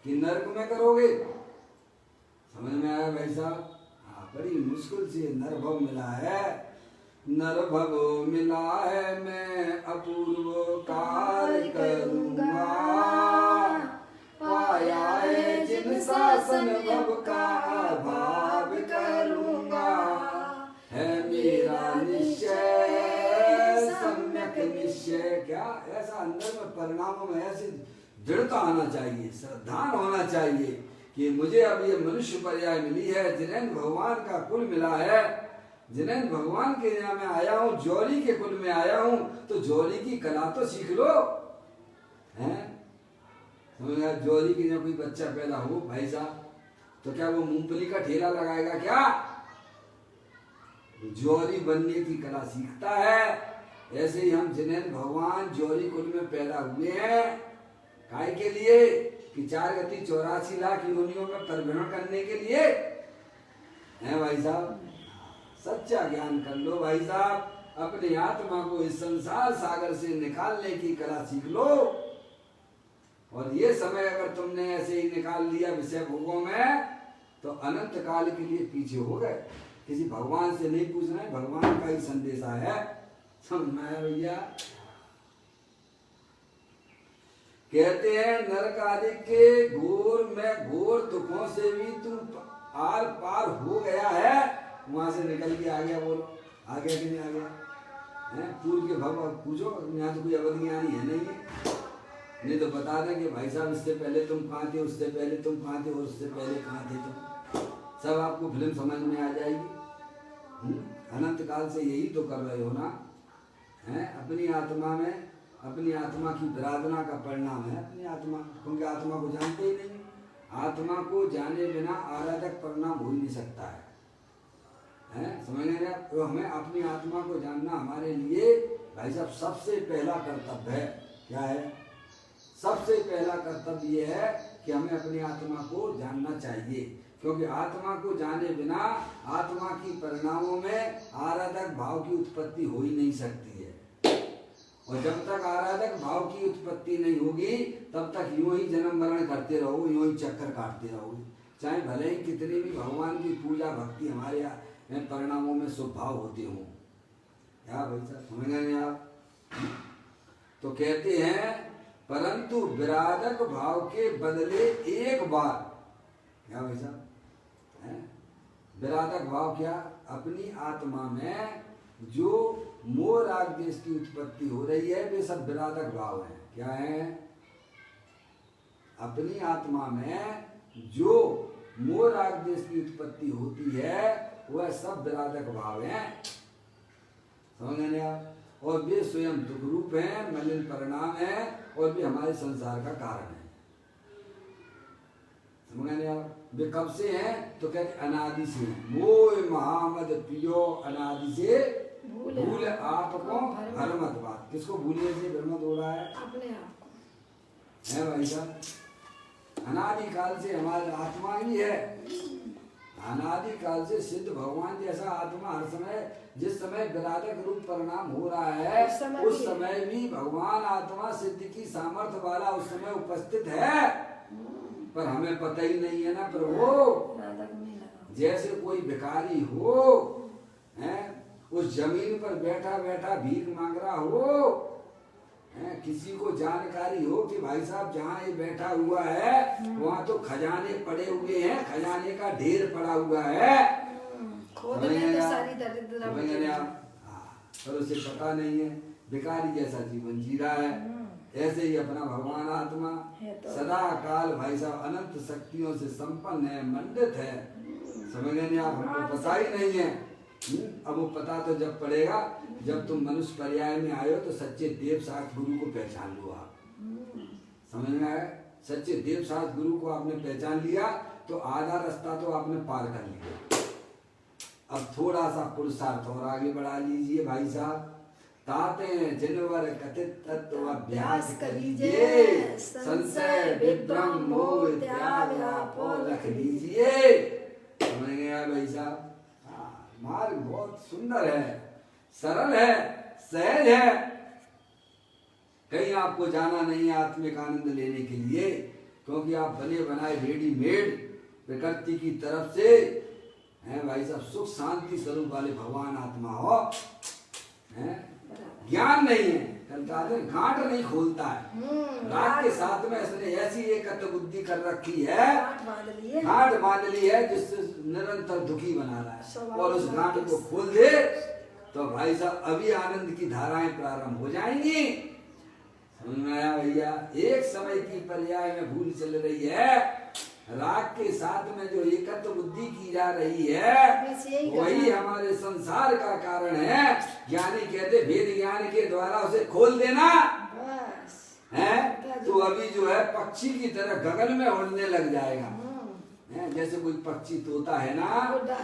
कि नरक में करोगे? समझ में आया भाई साहब? हाँ, बड़ी मुश्किल से नरभव मिला है, नरभव मिला है, मैं अपूर्व कार्य करूँगा। पाया है जिन शासन भव का अभाव करूँगा, है मेरा निश्चय सम्यक निश्चय। क्या ऐसा अंदर में परिणामों में ऐसी दृढ़ता आना चाहिए, श्रद्धान होना चाहिए कि मुझे अब ये मनुष्य पर्याय मिली है, जिन्हें भगवान का कुल मिला है, जिन्हें भगवान के यहाँ में आया हूँ, जौहरी के कुल में आया हूँ, तो जौहरी की कला तो सीख लो, हैं? समझ? जौहरी के यहाँ कोई बच्चा पैदा हो भाई साहब, तो क्या वो मूंगफली का ठेला लगाएगा क्या? जौहरी बनने की कला सीखता है। ऐसे ही हम जिन्हें भगवान जौहरी कुल में पैदा हुए हैं, काय के लिए? कि 4 गति 84 लाख योनियों में परिभ्रमण करने के लिए, हैं भाई साहब? सच्चा ज्ञान कर लो भाई साहब, अपनी आत्मा को इस संसार सागर से निकालने की कला सीख लो। और ये समय अगर तुमने ऐसे ही निकाल लिया विषय भोगों में, तो अनंत काल के लिए पीछे हो गए। किसी भगवान से नहीं पूछना है, भगवान का ही संदेशा है। समझ में आया भैया? कहते हैं नरक आदि के घोर दुखों से भी तू आर पार हो गया है, वहां से निकल के आ गया। बोलो आ गया कि नहीं आ गया? पूर्व के भगवान पूछो, यहाँ तो कोई अवध ज्ञानी है नहीं है, नहीं तो बता दें कि भाई साहब इससे पहले तुम कहाँ थे, उससे पहले तुम कहाँ थे, और उससे पहले कहाँ थे तुम, सब आपको फिल्म समझ में आ जाएगी। अनंत काल से यही तो कर रहे हो ना, हैं? अपनी आत्मा में, अपनी आत्मा की विराधना का परिणाम है अपनी आत्मा, क्योंकि आत्मा को जानते ही नहीं। आत्मा को जाने बिना आराधक परिणाम हो ही नहीं सकता है, समझ रहे? तो हमें अपनी आत्मा को जानना हमारे लिए भाई साहब सबसे पहला कर्तव्य है। क्या है? सबसे पहला कर्तव्य ये है कि हमें अपनी आत्मा को जानना चाहिए, क्योंकि आत्मा को जाने बिना आत्मा की परिणामों में आराधक भाव की उत्पत्ति हो ही नहीं सकती है। और जब तक आराधक भाव की उत्पत्ति नहीं होगी तब तक यूं ही जन्म मरण करते रहोगे, यूं ही चक्कर काटते रहोगे, चाहे भले ही कितनी भी भगवान की पूजा भक्ति हमारे परिणामों में स्वभाव होते हों। क्या भाई साहब समझ गए आप? तो कहते हैं परंतु विराधक भाव के बदले एक बार, क्या भाई साहब, विराधक भाव क्या? अपनी आत्मा में जो मोह राग देश की उत्पत्ति हो रही है वे सब विराधक भाव है। क्या है? अपनी आत्मा में जो मोह राग देश की उत्पत्ति होती है वह सब विराधक भाव हैं। समझ गए आप? और वे स्वयं दुख रूप हैं, मलिन परिणाम है, और वे हमारे संसार का कारण है। समझ गए आप? वे कब से हैं? तो कहते अनादि से। मोह महामद पियो अनादि से भूल आपको भरमत बात। किसको भूलिए से भरमत हो रहा है? अपने आप को है भाई साहब। अनादि काल से हमारी आत्मा ही है, अनादि काल से सिद्ध भगवान जैसा आत्मा हर समय, जिस समय विराधक रूप परिणाम हो रहा है उस समय भी भगवान आत्मा सिद्ध की सामर्थ्य वाला उस समय उपस्थित है, पर हमें पता ही नहीं है ना प्रभु। जैसे कोई भिखारी हो, उस जमीन पर बैठा बैठा भीख मांग रहा हो, किसी को जानकारी हो कि भाई साहब जहाँ ये बैठा हुआ है वहाँ तो खजाने पड़े हुए हैं, खजाने का ढेर पड़ा हुआ है, पर उसे पता नहीं है, भिखारी जैसा जीवन जी रहा है। ऐसे ही अपना भगवान आत्मा सदा काल भाई साहब अनंत शक्तियों से संपन्न है, मंडित है। समझ गए आप? हमको पता ही नहीं है। अब वो पता तो जब पड़ेगा जब तुम मनुष्य पर्याय में आए हो तो सच्चे देव साथ गुरु को पहचान लो आप। समझ में आया? सच्चे देव साथ गुरु को आपने पहचान लिया तो आधा रास्ता तो आपने पार कर लिया। अब थोड़ा सा पुरुषार्थ और आगे बढ़ा लीजिए भाई साहब। ताते जनवर कथित तत्व अभ्यास कर लीजिए, संशय विभ्रम मोह त्याग आप रख लीजिए। समझ गया भाई साहब? मार्ग बहुत सुंदर है, सरल है, सहज है। कहीं आपको जाना नहीं है आत्मिक आनंद लेने के लिए, क्योंकि आप बने बनाए रेडीमेड प्रकृति की तरफ से हैं भाई साहब, सुख शांति स्वरूप वाले भगवान आत्मा हो। ज्ञान नहीं है, गांठ नहीं खोलता है। रात के साथ में इसने ऐसी एकत्र बुद्धि कर रखी है, गांठ बांध ली है जिससे निरंतर दुखी बना रहा है, और उस गांठ को खोल दे तो भाई साहब अभी आनंद की धाराएं प्रारंभ हो जाएंगी। समझ में आया भैया? एक समय की पर्याय में भूल चल रही है, राग के साथ में जो एकत्र बुद्धि की जा रही है वही हमारे संसार का कारण है। ज्ञानी कहते भेद ज्ञान के द्वारा उसे खोल देना है तो अभी जो है पक्षी की तरह गगन में उड़ने लग जाएगा। जैसे कोई पक्षी तोता है ना,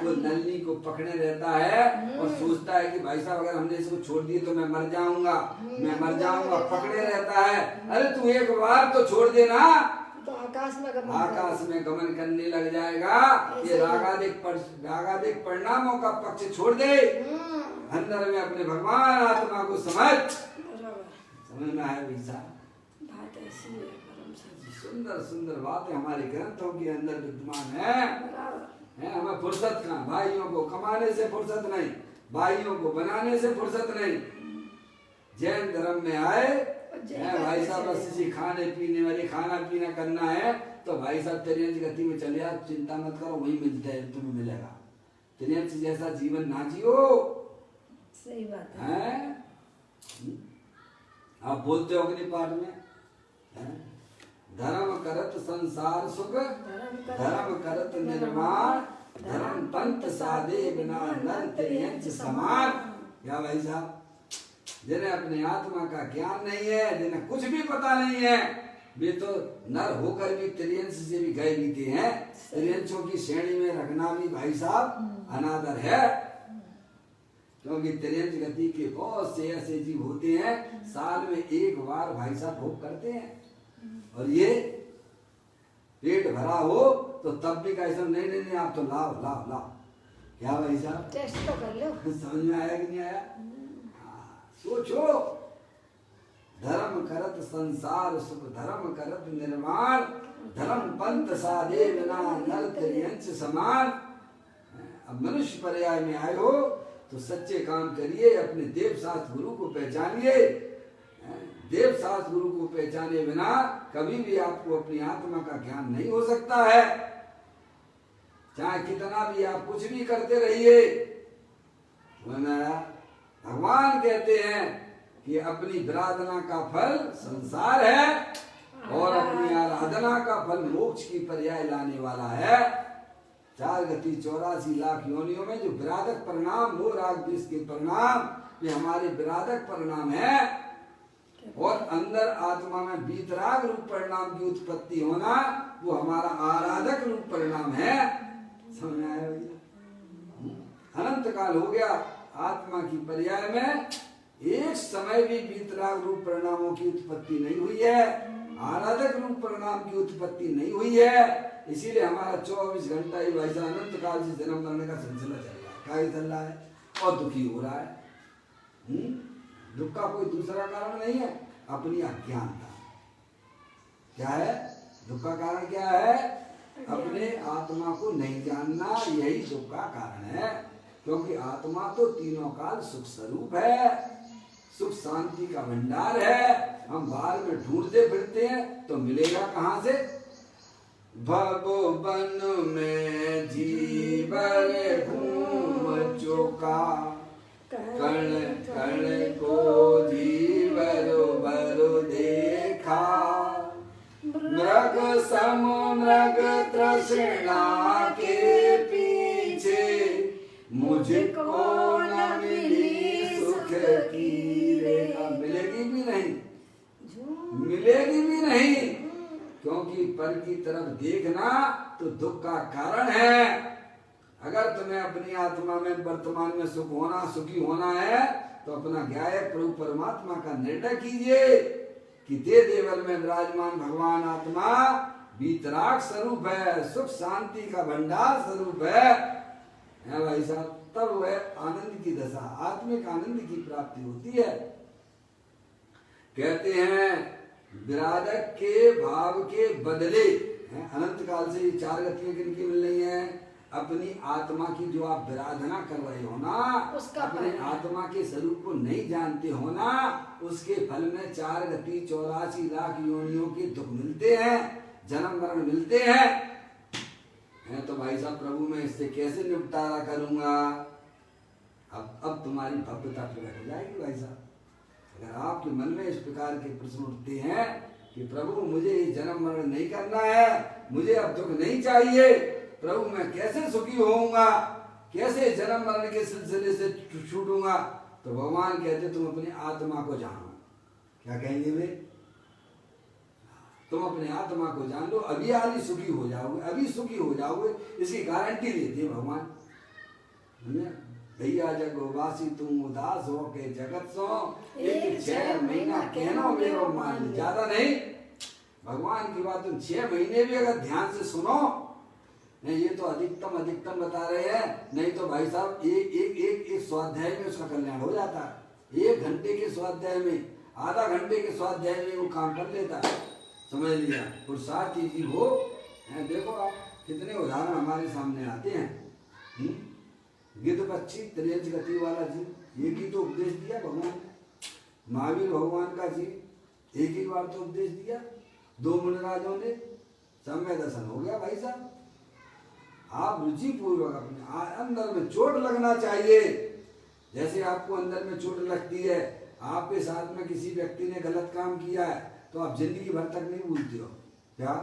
वो नलनी को पकड़े रहता है और सोचता है कि भाई साहब अगर हमने इसको छोड़ दिए तो मैं मर जाऊंगा, मैं मर जाऊंगा, पकड़े रहता है। अरे तू एक बार तो छोड़ देना तो आकाश में गमन करने लग जाएगा। ये रागादिक परिणामों का पक्ष छोड़ दे, अंदर में अपने भगवान आत्मा को समझ में आया भाई साहब? सुंदर सुंदर बातें हमारे ग्रंथों के अंदर विद्यमान है। है, हमें फुर्सत कहाँ, भाइयों को कमाने से फुर्सत नहीं, भाइयों को बनाने से फुर्सत नहीं। जैन धर्म में आए है भाई साहब, बस इसी खाने पीने वाली, खाना पीना करना है तो भाई साहब त्रियंच गति में चले आप, चिंता मत करो, वही मिलता है, तुम्हें मिलेगा। त्रियंच जैसा जीवन ना जियो। सही बात है। आप बोलते हो कि पाठ में है? धर्म करत संसार सुख, धर्म करत निर्माण, धर्म पंथ साधे बिना नर त्रियंच समान। क्या भाई साहब, जिन्हें अपने आत्मा का ज्ञान नहीं है, जिन्हें कुछ भी पता नहीं है, वे तो नर होकर भी त्रियंच से भी गए बीते हैं। त्रियंचों की श्रेणी में रखना भी भाई साहब अनादर है, क्योंकि त्रियंच गति के बहुत से ऐसे जीव होते हैं साल में एक बार भाई साहब भोग करते हैं, और ये पेट भरा हो तो तब भी कैसा नहीं नहीं नहीं आप तो लाओ लाओ लाओ। क्या भाई साहब, टेस्ट तो कर लो। समझ में आया कि नहीं आया? सोचो, धर्म करत संसार सुख, धर्म करत निर्माण, धर्म पंथ साधे बिना नर त्रियंच समान। अब मनुष्य पर्याय में आए हो तो सच्चे काम करिए, अपने देव शास्त्र गुरु को पहचानिए। देव शास्त्र गुरु को पहचाने बिना कभी भी आपको अपनी आत्मा का ज्ञान नहीं हो सकता है, चाहे कितना भी आप कुछ भी करते रहिए। भगवान कहते हैं कि अपनी आराधना का फल संसार है और अपनी आराधना का फल मोक्ष की पर्याय लाने वाला है। 4 गति 84 लाख योनियों में जो विराधक परिणाम हो, राग द्वेष के परिणाम, ये हमारे विराधक परिणाम है, और अंदर आत्मा में वीतराग रूप परिणाम की उत्पत्ति होना वो हमारा आराधक रूप परिणाम है। समझ में आया भैया? अनंत काल हो गया आत्मा की पर्याय में एक समय भी वीतराग रूप परिणामों की उत्पत्ति नहीं हुई है, आराधक रूप परिणाम की उत्पत्ति नहीं हुई है। इसीलिए हमारा 24 घंटा ही भाई साहब अनंत काल से जन्म मरने का सिलसिला चल रहा है। क्या चल रहा है? और दुखी हो रहा है। दुख का कोई दूसरा कारण नहीं है, अपनी अज्ञानता। क्या है दुख का कारण? क्या है? अपने आत्मा को नहीं जानना, यही दुख का कारण है। क्योंकि आत्मा तो तीनों काल सुख स्वरूप है, सुख शांति का भंडार है। हम बाहर में ढूंढते फिरते हैं तो मिलेगा कहाँ से? भगवन में जीवन घूम चुका, कण कण को जीवरो बरो देखा, मृग सम मृग तृष्णा के पीछे, मुझको न मिली सुख की रेखा। मिलेगी भी नहीं, मिलेगी भी नहीं, क्योंकि पर की तरफ देखना तो दुख का कारण है। अगर तुम्हें अपनी आत्मा में वर्तमान में सुख होना, सुखी होना है तो अपना ज्ञायक प्रभु परमात्मा का निर्णय कीजिए कि दे देवल में विराजमान भगवान आत्मा वीतराग स्वरूप है, सुख शांति का भंडार स्वरूप है भाई साहब। तब वह आनंद की दशा, आत्मिक आनंद की प्राप्ति होती है। कहते हैं विराधक के भाव के बदले, अनंत काल से 4 गतियां किनकी मिल रही हैं? अपनी आत्मा की जो आप विराधना कर रहे हो ना, अपने आत्मा के स्वरूप को नहीं जानते हो ना, उसके फल में 4 गति 84 लाख योनियों के दुख मिलते हैं, जन्म मरण मिलते हैं। तो भाई साहब प्रभु मैं इससे कैसे निपटारा करूंगा? अब तुम्हारी भव्यता प्रकट हो जाएगी भाई साहब। अगर आपके मन में इस प्रकार के प्रश्न उठते हैं कि प्रभु मुझे ये जन्म मरण नहीं करना है, मुझे अब दुख नहीं चाहिए, प्रभु मैं कैसे सुखी होऊंगा, कैसे जन्म मरण के सिलसिले से छूटूंगा, तो भगवान कहते तुम अपनी आत्मा को जानो। क्या कहेंगे वे? तुम अपने आत्मा को जान लो, अभी हाल सुखी हो जाओगे, अभी सुखी हो जाओगे, इसकी गारंटी देते हैं भगवान। भैया जगोवासी तुम उदास हो के जगत सो, एक 6 महीना कहना मेरो मान, ज्यादा नहीं। भगवान की बात तुम 6 महीने भी अगर ध्यान से सुनो, नहीं ये तो अधिकतम बता रहे हैं, नहीं तो भाई साहब एक स्वाध्याय में उसका कल्याण हो जाता है। 1 घंटे के स्वाध्याय में, आधा घंटे के स्वाध्याय में वो काम कर लेता है। समझ लिया? पुरुषार्थी जीव हो, देखो आप कितने उदाहरण हमारे सामने आते हैं। गिद्ध पक्षी त्रियंच गति वाला जीव, एक ही तो उपदेश दिया भगवान ने। महावीर भगवान का जीव एक ही बार तो उपदेश दिया, 2 मुनिराजों ने, समय दर्शन हो गया भाई साहब। आप रुचि पूर्वक अपने अंदर में चोट लगना चाहिए। जैसे आपको अंदर में चोट लगती है, आपके साथ में किसी व्यक्ति ने गलत काम किया है तो आप जिंदगी भर तक नहीं भूलते हो क्या?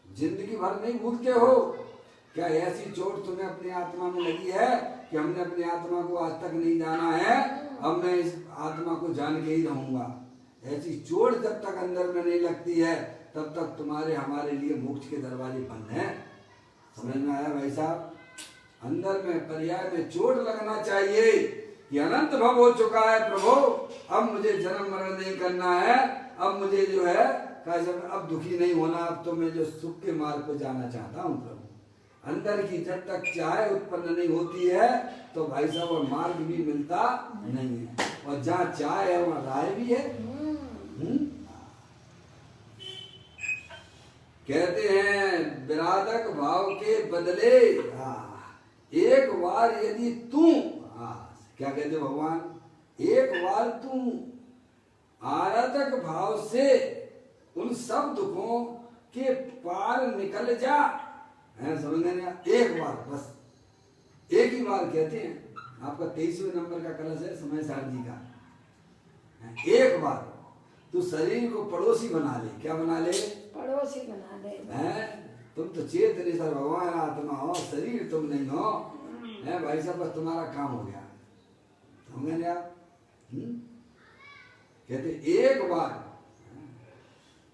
जिंदगी भर नहीं भूलते हो क्या? ऐसी चोट तुम्हें अपनी आत्मा में लगी है कि हमने अपनी आत्मा को आज तक नहीं जाना है, अब मैं इस आत्मा को जान के ही रहूंगा। ऐसी चोट जब तक अंदर में नहीं लगती है तब तक तुम्हारे हमारे लिए मोक्ष के दरवाजे बंद हैं। समझ में आया भाई साहब? अंदर में पर्याय में चोट लगना चाहिए कि अनंत भव हो चुका है प्रभु, अब मुझे जन्म मरण नहीं करना है, अब मुझे जो है अब दुखी नहीं होना, अब तो मैं जो सुख के मार्ग पर जाना चाहता हूँ प्रभु। अंदर की जब तक चाह उत्पन्न नहीं होती है तो भाई साहब और मार्ग भी मिलता नहीं है, और जहाँ चाह है वहाँ राय भी है। कहते हैं विराधक भाव के बदले एक बार यदि तू, क्या कहते भगवान, एक बार तू आराधक भाव से उन सब दुखों के पार निकल जा। है समझने नहीं? एक बार, बस एक ही बार कहते हैं। आपका 23वें नंबर का कलश है समय सार जी का। एक बार तू शरीर को पड़ोसी बना ले। क्या बना ले? पड़ोसी बना ले। हैं तुम तो चेतन सर भगवान आत्मा हो, शरीर तुम नहीं हो। है भाई साहब, बस तुम्हारा काम हो गया। समझे आप? कहते एक बार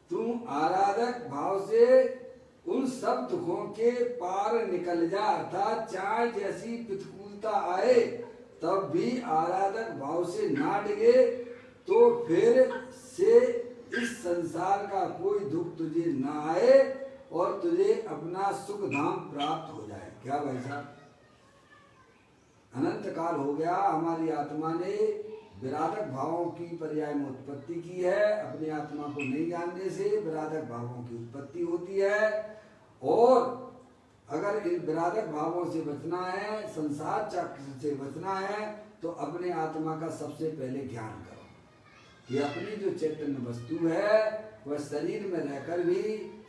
तुम आराधक भाव से उन सब दुखों के पार निकल जा, अर्थात चाहे जैसी प्रतिकूलता आए तब भी आराधक भाव से ना डिगे तो फिर से इस संसार का कोई दुख तुझे ना आए और तुझे अपना सुख धाम प्राप्त हो जाए। क्या भाई साहब? अनंत काल हो गया, हमारी आत्मा ने विराधक भावों की पर्याय में उत्पत्ति की है। अपनी आत्मा को नहीं जानने से विराधक भावों की उत्पत्ति होती है, और अगर इन विराधक भावों से बचना है, संसार चक्र से बचना है, तो अपने आत्मा का सबसे पहले ज्ञान करो कि अपनी जो चैतन्य वस्तु है वह शरीर में रहकर भी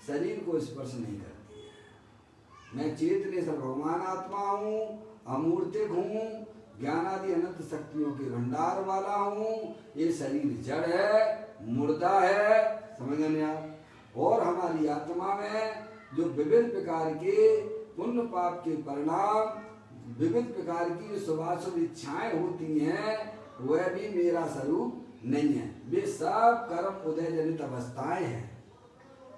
शरीर को स्पर्श नहीं करती है। मैं चेतनेश्वर भगवान आत्मा हूँ, अमूर्तिक हूँ, ज्ञानादि अनंत शक्तियों के भंडार वाला हूँ। ये शरीर जड़ है, मुर्दा है। समझ गए आप? और हमारी आत्मा में जो विविध प्रकार के पुण्य पाप के परिणाम, विविध प्रकार की जो शुभाशुभ इच्छाएं होती हैं, वह भी मेरा स्वरूप नहीं है। वे सब कर्म उदय जनित अवस्थाएं हैं।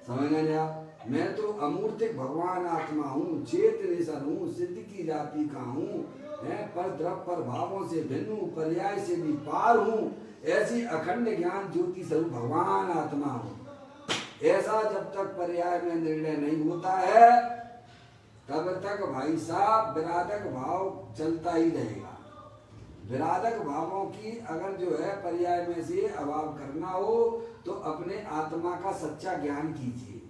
समझ गए आप? मैं तो अमूर्तिक भगवान आत्मा हूँ, चेतनेश्वर हूँ, सिद्ध की जाति का हूँ, पर द्रव पर भावों से भिन्न हूँ, पर्याय से भी पार हूँ। ऐसी अखंड ज्ञान ज्योति स्वरूप भगवान आत्मा हूँ। ऐसा जब तक पर्याय में निर्णय नहीं होता है तब तक भाई साहब विराधक भाव चलता ही रहेगा। विराधक भावों की अगर जो है पर्याय में से अभाव करना हो तो अपने आत्मा का सच्चा ज्ञान कीजिए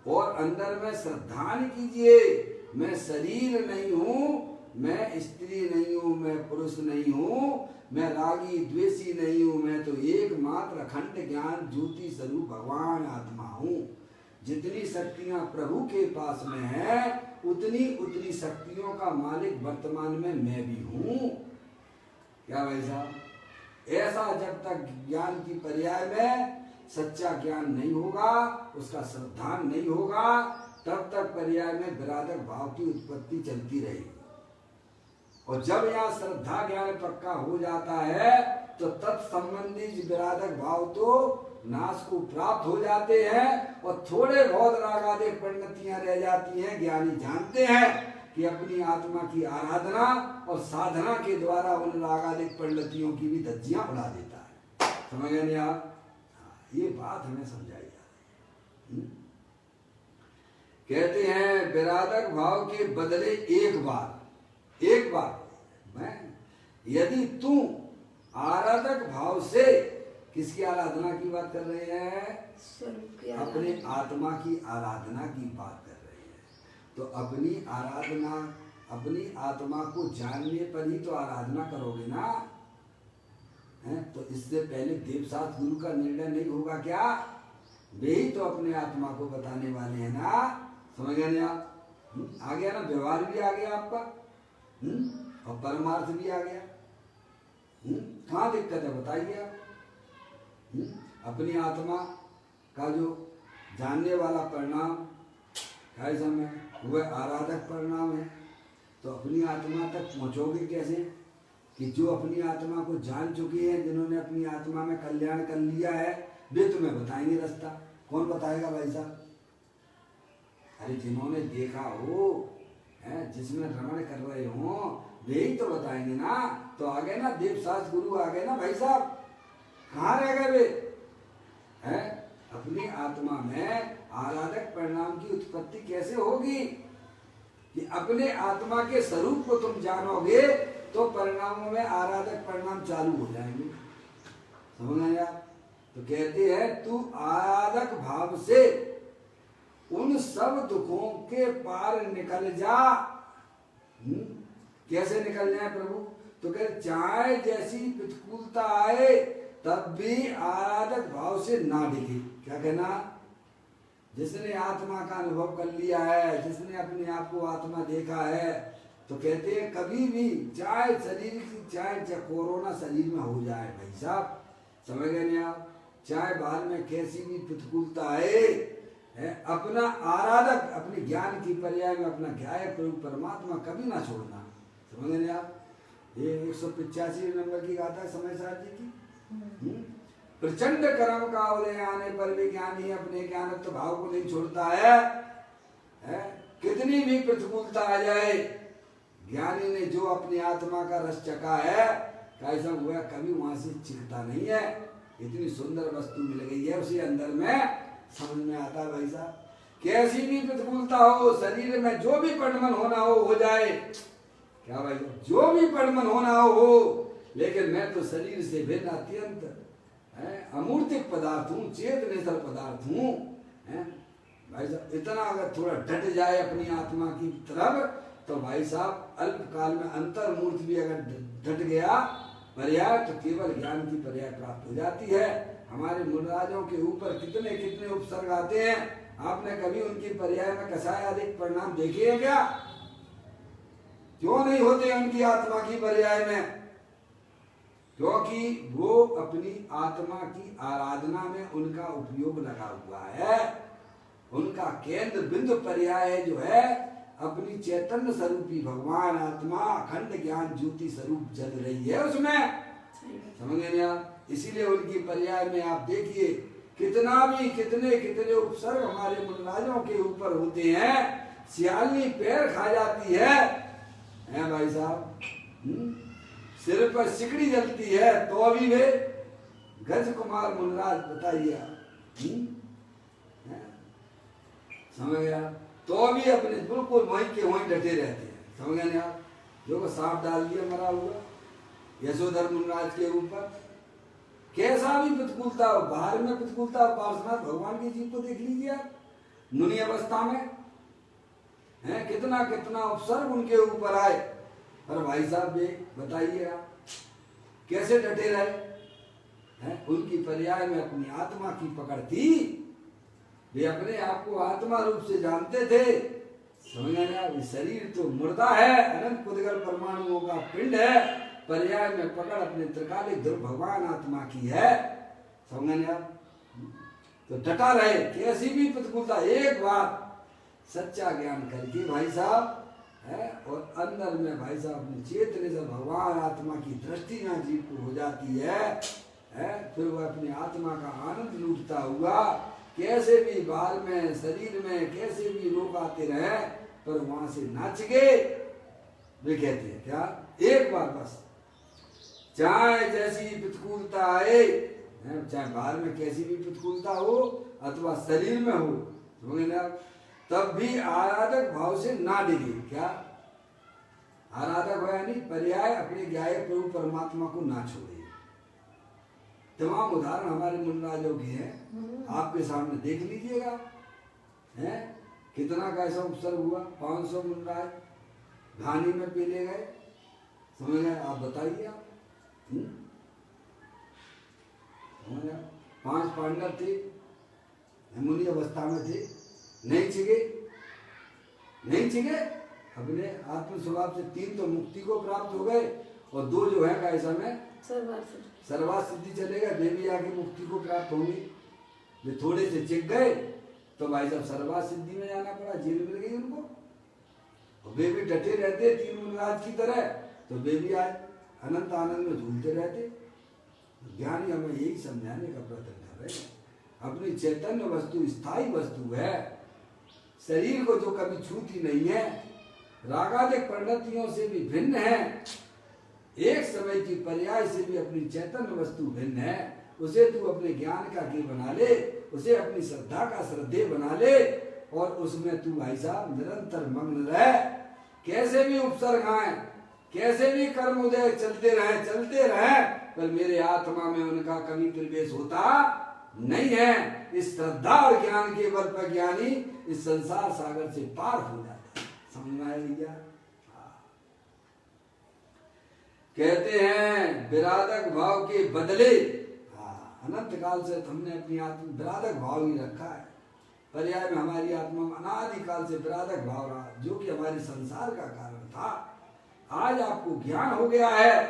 और अंदर में श्रद्धा कीजिए। मैं शरीर नहीं हूँ, मैं स्त्री नहीं हूँ, मैं पुरुष नहीं हूँ, मैं रागी द्वेषी नहीं हूँ, मैं तो एकमात्र अखंड ज्ञान ज्योति स्वरूप भगवान आत्मा हूँ। जितनी शक्तियाँ प्रभु के पास में है उतनी शक्तियों का मालिक वर्तमान में मैं भी हूँ। क्या भाई साहब? ऐसा जब तक ज्ञान की पर्याय में सच्चा ज्ञान नहीं होगा, उसका श्रद्धा नहीं होगा, तब तक पर्याय में विराधक भाव की उत्पत्ति चलती रहेगी। और जब यहाँ श्रद्धा ज्ञान पक्का हो जाता है तो तत्संबंधी विराधक भाव तो नाश को प्राप्त हो जाते हैं और थोड़े बहुत रागादिक परिणतियां रह जाती हैं। ज्ञानी जानते हैं कि अपनी आत्मा की आराधना और साधना के द्वारा उन रागादिक परिणतियों की भी धज्जियां उड़ा देता है। समझ गए आप? ये बात हमें समझाई जाती है। कहते हैं विराधक भाव के बदले एक बार मैं यदि तू आराधक भाव से किसकी आराधना की बात कर रहे हैं? स्वरूप की अपने आराधना। आत्मा की आराधना की बात कर रहे हैं। तो अपनी आराधना, अपनी आत्मा को जानने पर ही तो आराधना करोगे ना, है? तो इससे पहले देवशास्त्र गुरु का निर्णय नहीं होगा क्या? वे ही तो अपने आत्मा को बताने वाले हैं ना। समझ गए ना आप? आ गया ना, व्यवहार भी आ गया आपका, और परमार्थ भी आ गया। कहाँ दिक्कत है बताइए आप? अपनी आत्मा का जो जानने वाला परिणाम है समय, वह आराधक परिणाम है। तो अपनी आत्मा तक पहुँचोगे कैसे? कि जो अपनी आत्मा को जान चुके हैं, जिन्होंने अपनी आत्मा में कल्याण कर लिया है, वे तुम्हें बताएंगे रास्ता। कौन बताएगा भाई साहब? अरे जिन्होंने देखा हो, है, जिसमें रमण कर रहे हो, वे ही तो बताएंगे ना। तो आ गए ना देवशास्त्र गुरु, आ गए ना भाई साहब। कहाँ रह गए वे? है, अपनी आत्मा में आराधक परिणाम की उत्पत्ति कैसे होगी? कि अपने आत्मा के स्वरूप को तुम जानोगे तो परिणामों में आराधक परिणाम चालू हो जाएंगे। समझ गए आप? तो कहते हैं तू आराधक भाव से उन सब दुखों के पार निकल जा। कैसे निकल जाए प्रभु? तो कह चाहे जैसी प्रतिकूलता आए तब भी आराधक भाव से ना डिगे। क्या कहना? जिसने आत्मा का अनुभव कर लिया है, जिसने अपने आप को आत्मा देखा है, तो कहते हैं कभी भी चाहे शरीर की चाहे कोरोना शरीर में हो जाए भाई साहब, समझ गए नहीं आप? चाहे बाहर में कैसी भी प्रतिकूलता आए, अपना आराधक, अपने ज्ञान की पर्याय में अपना ज्ञाय प्रभु परमात्मा कभी ना छोड़ना। समझ गए नहीं आप? ये 185 नंबर की गाथा है समय साहब जी की। प्रचंड कर्म का उदय आने पर भी ज्ञानी अपने ज्ञानत्व भाव को नहीं छोड़ता है। कितनी भी प्रतिकूलता आ जाए, ज्ञानी ने जो अपनी आत्मा का रस चखा है, कैसा हुआ, कभी वहां से चिखता नहीं है। इतनी सुंदर वस्तु मिल गई है उसे अंदर में, समझ में आता है भाई साहब। कैसी भी प्रतिकूलता हो, शरीर में जो भी पड़मन होना हो जाए, क्या भाई, जो भी पड़मन होना हो, लेकिन मैं तो शरीर से भिन्न अत्यंत अमूर्तिक पदार्थ हूँ, चेतनेतर पदार्थ हूँ। भाई साहब इतना अगर थोड़ा डट जाए अपनी आत्मा की तरफ, तो भाई साहब अल्प काल में अंतर मूर्ति भी अगर डट गया पर्याय, तो केवल ज्ञान की पर्याय प्राप्त हो जाती है। हमारे मुनिराजों के ऊपर कितने कितने उपसर्ग आते हैं, आपने कभी उनकी पर्याय में कसाय अधिक परिणाम देखे हैं क्या? क्यों नहीं होते उनकी आत्मा की पर्याय में? क्योंकि वो अपनी आत्मा की आराधना में उनका उपयोग लगा हुआ है। उनका केंद्र बिंदु पर्याय जो है अपनी चैतन्य स्वरूपी भगवान आत्मा अखंड ज्ञान ज्योति स्वरूप जल रही है उसमें। समझ गए आप? इसीलिए उनकी पर्याय में आप देखिए कितना भी कितने कितने उपसर्ग हमारे मुनिराजों के ऊपर होते हैं। सियालनी पैर खा जाती है भाई साहब, सिर पर सिकड़ी जलती है तो भी वे गज कुमार मुनिराज, बताइए समझ गया? तो भी अपने बिल्कुल वहीं के वहीं डटे रहते हैं। समझ गए आप? जो सांप डाल दिया मरा हुआ यशोधर मुनिराज के ऊपर, कैसा भी प्रतिकूलता हो, बाहर में प्रतिकूलता हो, पार्श्वनाथ भगवान की जीव को देख लीजिए आप, मुनि अवस्था में है कितना कितना उपसर्ग उनके ऊपर आए, पर भाई साहब ये बताइए आप कैसे डटे रहे हैं? उनकी पर्याय में अपनी आत्मा की पकड़ थी, वे अपने आप को आत्मा रूप से जानते थे। समझ गए? शरीर तो मुर्दा है, अनंत पुद्गल परमाणुओं का पिंड है, पर्याय में पकड़ अपने त्रिकालिक ध्रुव भगवान आत्मा की है। समझ गए? तो डटा रहे, कैसी भी प्रतिकूलता, एक बात सच्चा ज्ञान करके भाई साहब है, और अंदर में भाई साहब अपने चेतने से भगवान आत्मा की दृष्टि ना जीव को हो जाती है, फिर वह अपनी आत्मा का आनंद लूटता हुआ कैसे भी बाहर में शरीर में कैसे भी लोग आते रहे, पर वहां से नाच गए। वे कहते हैं क्या, एक बार बस चाहे जैसी प्रतिकूलता आए, चाहे बाहर में कैसी भी प्रतिकूलता हो अथवा शरीर में हो, समझ ना, तब भी आराधक भाव से ना डिगे। क्या आराधक हो, यानी पर्याय अपने ज्ञाय प्रभु परमात्मा को ना छोड़े। तमाम उदाहरण हमारे मुनराजों के हैं, आपके सामने देख लीजिएगा। हैं कितना कैसा उपसर्ग हुआ, 500 मुनराज घानी में पीले गए, समझ गए? आप बताइए आप। समझ गए? 5 पांडव थे, मुनि अवस्था में थे, नहीं छिगे, नहीं छिगे, अपने आत्म स्वभाव से 3 तो मुक्ति को प्राप्त हो गए और 2 जो है कैसा में सर्वार्थ सिद्धि चले गए, वे भी आगे मुक्ति को प्राप्त होंगे। वे थोड़े से चिक गए तो भाई साहब सर्वार्थ सिद्धि में जाना पड़ा, जेल मिल गई उनको। और वे भी डटे रहते 3 मुनराज की तरह, तो वे भी आज अनंत आनंद में झूलते रहते। ज्ञानी हमें यही समझाने का प्रयत्न कर रहे हैं, अपनी चैतन्य वस्तु स्थायी वस्तु है, शरीर को जो कभी छूती नहीं है, रागादिक परिणतियों से भी भिन्न है, एक समय की पर्याय से भी अपनी चैतन्य वस्तु भिन्न है। उसे तू अपने ज्ञान का के बना ले, उसे अपनी श्रद्धा का श्रद्धेय बना ले और उसमें तू भाई साहब निरंतर मग्न रह। कैसे भी उपसर्ग आए, कैसे भी कर्म उदय चलते रहे, पर मेरे आत्मा में उनका कभी प्रवेश होता नहीं है। इस श्रद्धा और ज्ञान के बल पर ज्ञानी इस संसार सागर से पार हो जाता है। समझ में आया भैया? कहते हैं विराधक भाव के बदले, अनंत काल से हमने अपनी आत्मा विराधक भाव ही रखा है। पर्याय में हमारी आत्मा में अनादि काल से विराधक भाव रहा, जो कि हमारे संसार का कारण था। आज आपको ज्ञान हो गया है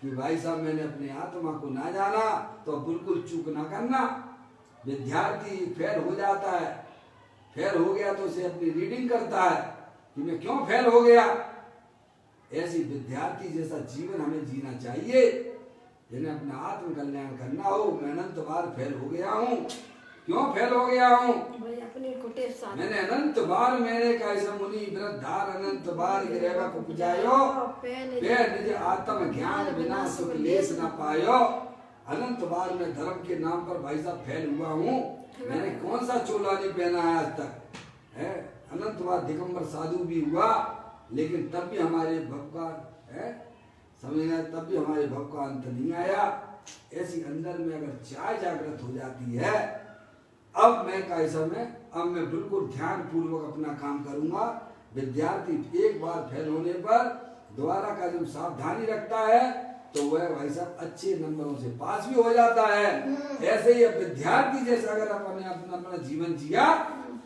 कि भाई साहब मैंने अपनी आत्मा को ना जाना तो बिल्कुल चूक ना करना। विद्यार्थी फेल हो जाता है, फेल हो गया तो उसे अपनी रीडिंग करता है कि मैं क्यों फेल हो गया। ऐसी विद्यार्थी जैसा जीवन हमें जीना चाहिए। जिन्हें अपना आत्म कल्याण करना हो, मैं अनंत बार फेल हो गया हूँ। क्यों फेल हो गया हूँ? मैंने अनंत बार मैंने कैसा मुनि वृद्धार अनंत बार गिरेगा को पुजायो, निज आत्म ज्ञान बिना सुख लेस न पायो। अनंत बार मैं धर्म के नाम पर भाई साहब फेल हुआ हूँ। मैंने कौन सा चोला नहीं पहना है आज तक, है? अनंत बार दिगंबर साधु भी हुआ, लेकिन तब भी हमारे भव का है, समझना, तब भी हमारे भव का अंत नहीं आया। ऐसी अंदर में अगर चाय जागृत हो जाती है, अब मैं कैसा अब मैं बिल्कुल ध्यान पूर्वक अपना काम करूंगा। विद्यार्थी एक बार फेल होने पर दोबारा का जब सावधानी रखता है तो वह भाई साहब अच्छे नंबरों से पास भी हो जाता है। ऐसे ही विद्यार्थी जैसा अगर अपने अपना जीवन जिया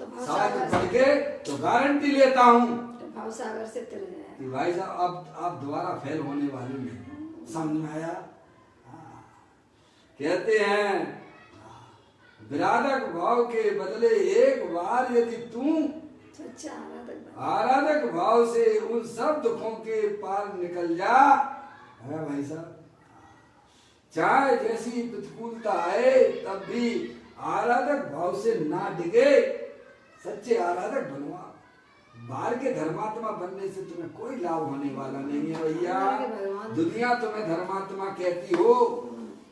शायद पढ़ के तो गारंटी लेता हूँ कि भाई साहब अब आप दोबारा फेल होने वाले नहीं। समझ में आया? कहते हैं विराधक भाव के बदले एक बार यदि तू आराधक भाव से उन सब दुखों के पार निकल जा, है भाई साहब, चाहे जैसी प्रतिकूलता आए तब भी आराधक भाव से ना डिगे, सच्चे आराधक बनवा। बाहर के धर्मात्मा बनने से तुम्हें कोई लाभ होने वाला नहीं है भैया। दुनिया तुम्हें धर्मात्मा कहती हो,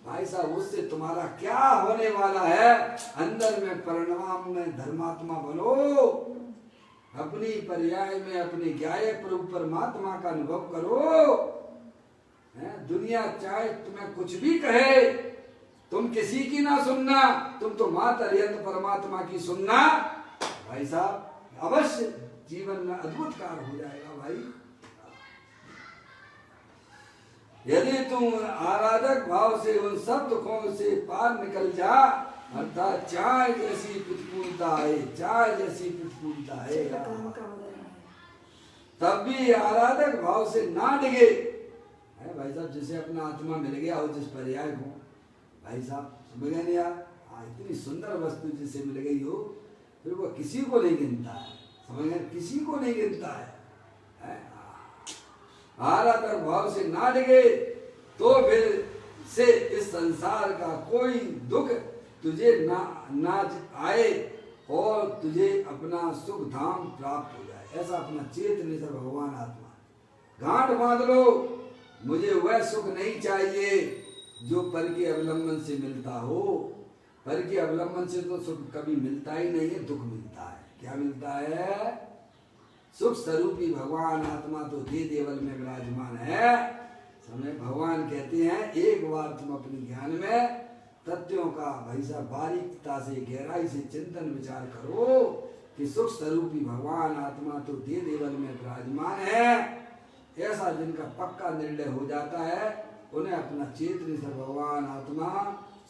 भाई साहब उससे तुम्हारा क्या होने वाला है? अंदर में परिणाम में धर्मात्मा बनो। अपनी पर्याय में अपने ज्ञायक प्रभु परमात्मा का अनुभव करो। दुनिया चाहे तुम्हें कुछ भी कहे, तुम किसी की ना सुनना, तुम तो मात्र यंत्र परमात्मा की सुनना। भाई साहब अवश्य जीवन में अद्भुत कार्य हो जाएगा भाई। यदि तुम आराधक भाव से उन सब दुखों से पार निकल जा, अर्थात चाहे जैसी प्रतिकूलता आए, चाहे जैसी प्रतिकूलता आए, तब भी आराधक भाव से ना डिगे। है भाई साहब, जिसे अपना आत्मा मिल गया हो, जिस पर्याय को भाई साहब समझ गए नहीं आप, इतनी सुंदर वस्तु जिसे मिल गई हो, फिर वो किसी को नहीं गिनता है। समझ गए? किसी को नहीं गिनता है। आराधक भाव से ना डिगे तो फिर से इस संसार का कोई दुख तुझे ना आए और तुझे अपना सुख धाम प्राप्त हो जाए। ऐसा अपना चेतन से भगवान आत्मा गांठ बांध लो। मुझे वह सुख नहीं चाहिए जो पर के अवलंबन से मिलता हो। पर के अवलंबन से तो सुख कभी मिलता ही नहीं है, दुख मिलता है। क्या मिलता है? सुख स्वरूपी भगवान आत्मा तो दे देवल में विराजमान है। समय भगवान कहते हैं एक बार तुम अपने ज्ञान में तथ्यों का भाई साहब बारीकता से गहराई से चिंतन विचार करो कि सुख स्वरूपी भगवान आत्मा तो दे देवन में विराजमान है। ऐसा जिनका पक्का निर्णय हो जाता है उन्हें अपना चेतन से भगवान आत्मा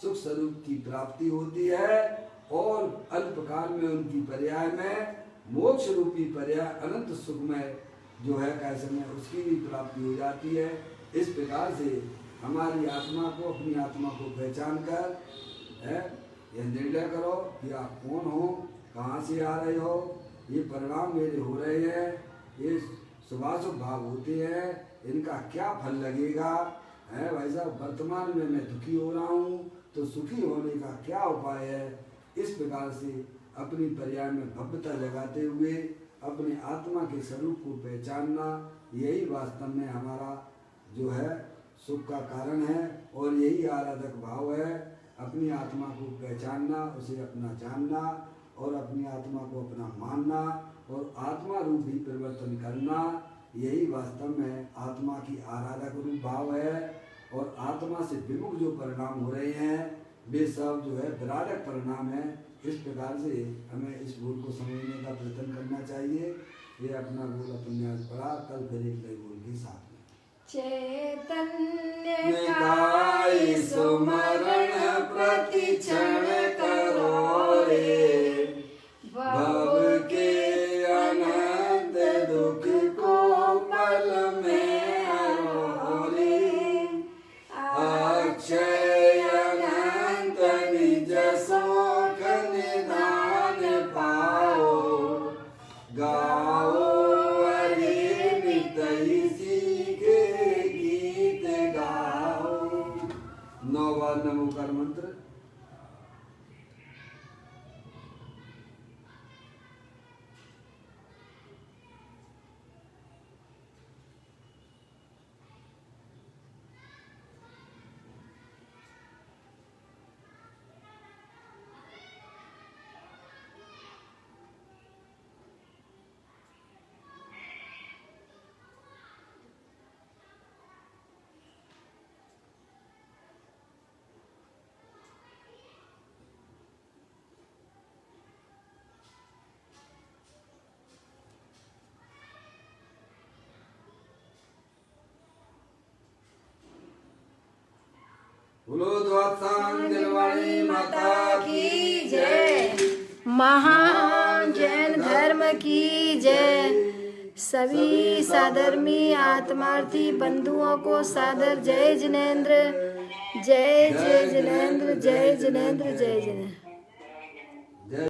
सुख स्वरूप की प्राप्ति होती है और अल्पकाल में उनकी पर्याय में मोक्ष रूपी पर्याय अनंत सुख में जो है कैसे में उसकी भी प्राप्ति हो जाती है। इस प्रकार से हमारी आत्मा को अपनी आत्मा को पहचान कर यह निर्णय करो कि आप कौन हो, कहाँ से आ रहे हो, ये परिणाम मेरे हो रहे हैं, ये शुभाशुभ भाव होते हैं, इनका क्या फल लगेगा है भाई साहब। वर्तमान में मैं दुखी हो रहा हूँ तो सुखी होने का क्या उपाय है। इस प्रकार से अपनी पर्याय में भव्यता जगाते हुए अपने आत्मा के स्वरूप को पहचानना यही वास्तव में हमारा जो है सुख का कारण है और यही आराधक भाव है। अपनी आत्मा को पहचानना, उसे अपना जानना और अपनी आत्मा को अपना मानना और आत्मा रूप ही परिवर्तन करना, यही वास्तव में आत्मा की आराधक रूप भाव है। और आत्मा से विमुख जो परिणाम हो रहे हैं वे सब जो है विराटक परिणाम है। इस प्रकार से हमें इस बोल को समझने का प्रयत्न करना चाहिए। ये अपना बोल अपने आज पढ़ा, कल फिर एक नए बोल के साथ में चैतन्य काय सुमरण प्रति क्षण करो रे, भव के अनंत दुख को पल में हरो रे, अक्षय अनंत निज सुख निधान पाओ, गाओ हरि नितहि सीखे गीत गाओ। 9 बार नमोकार मंत्र। बोलो द्वादशांजलवाणी माता की जय। महान जैन धर्म की जय। सभी साधर्मी आत्मार्थी बंधुओं को सादर जय जिनेन्द्र, जय जय जिनेन्द्र, जय जिनेन्द्र, जय जिनेन्द्र।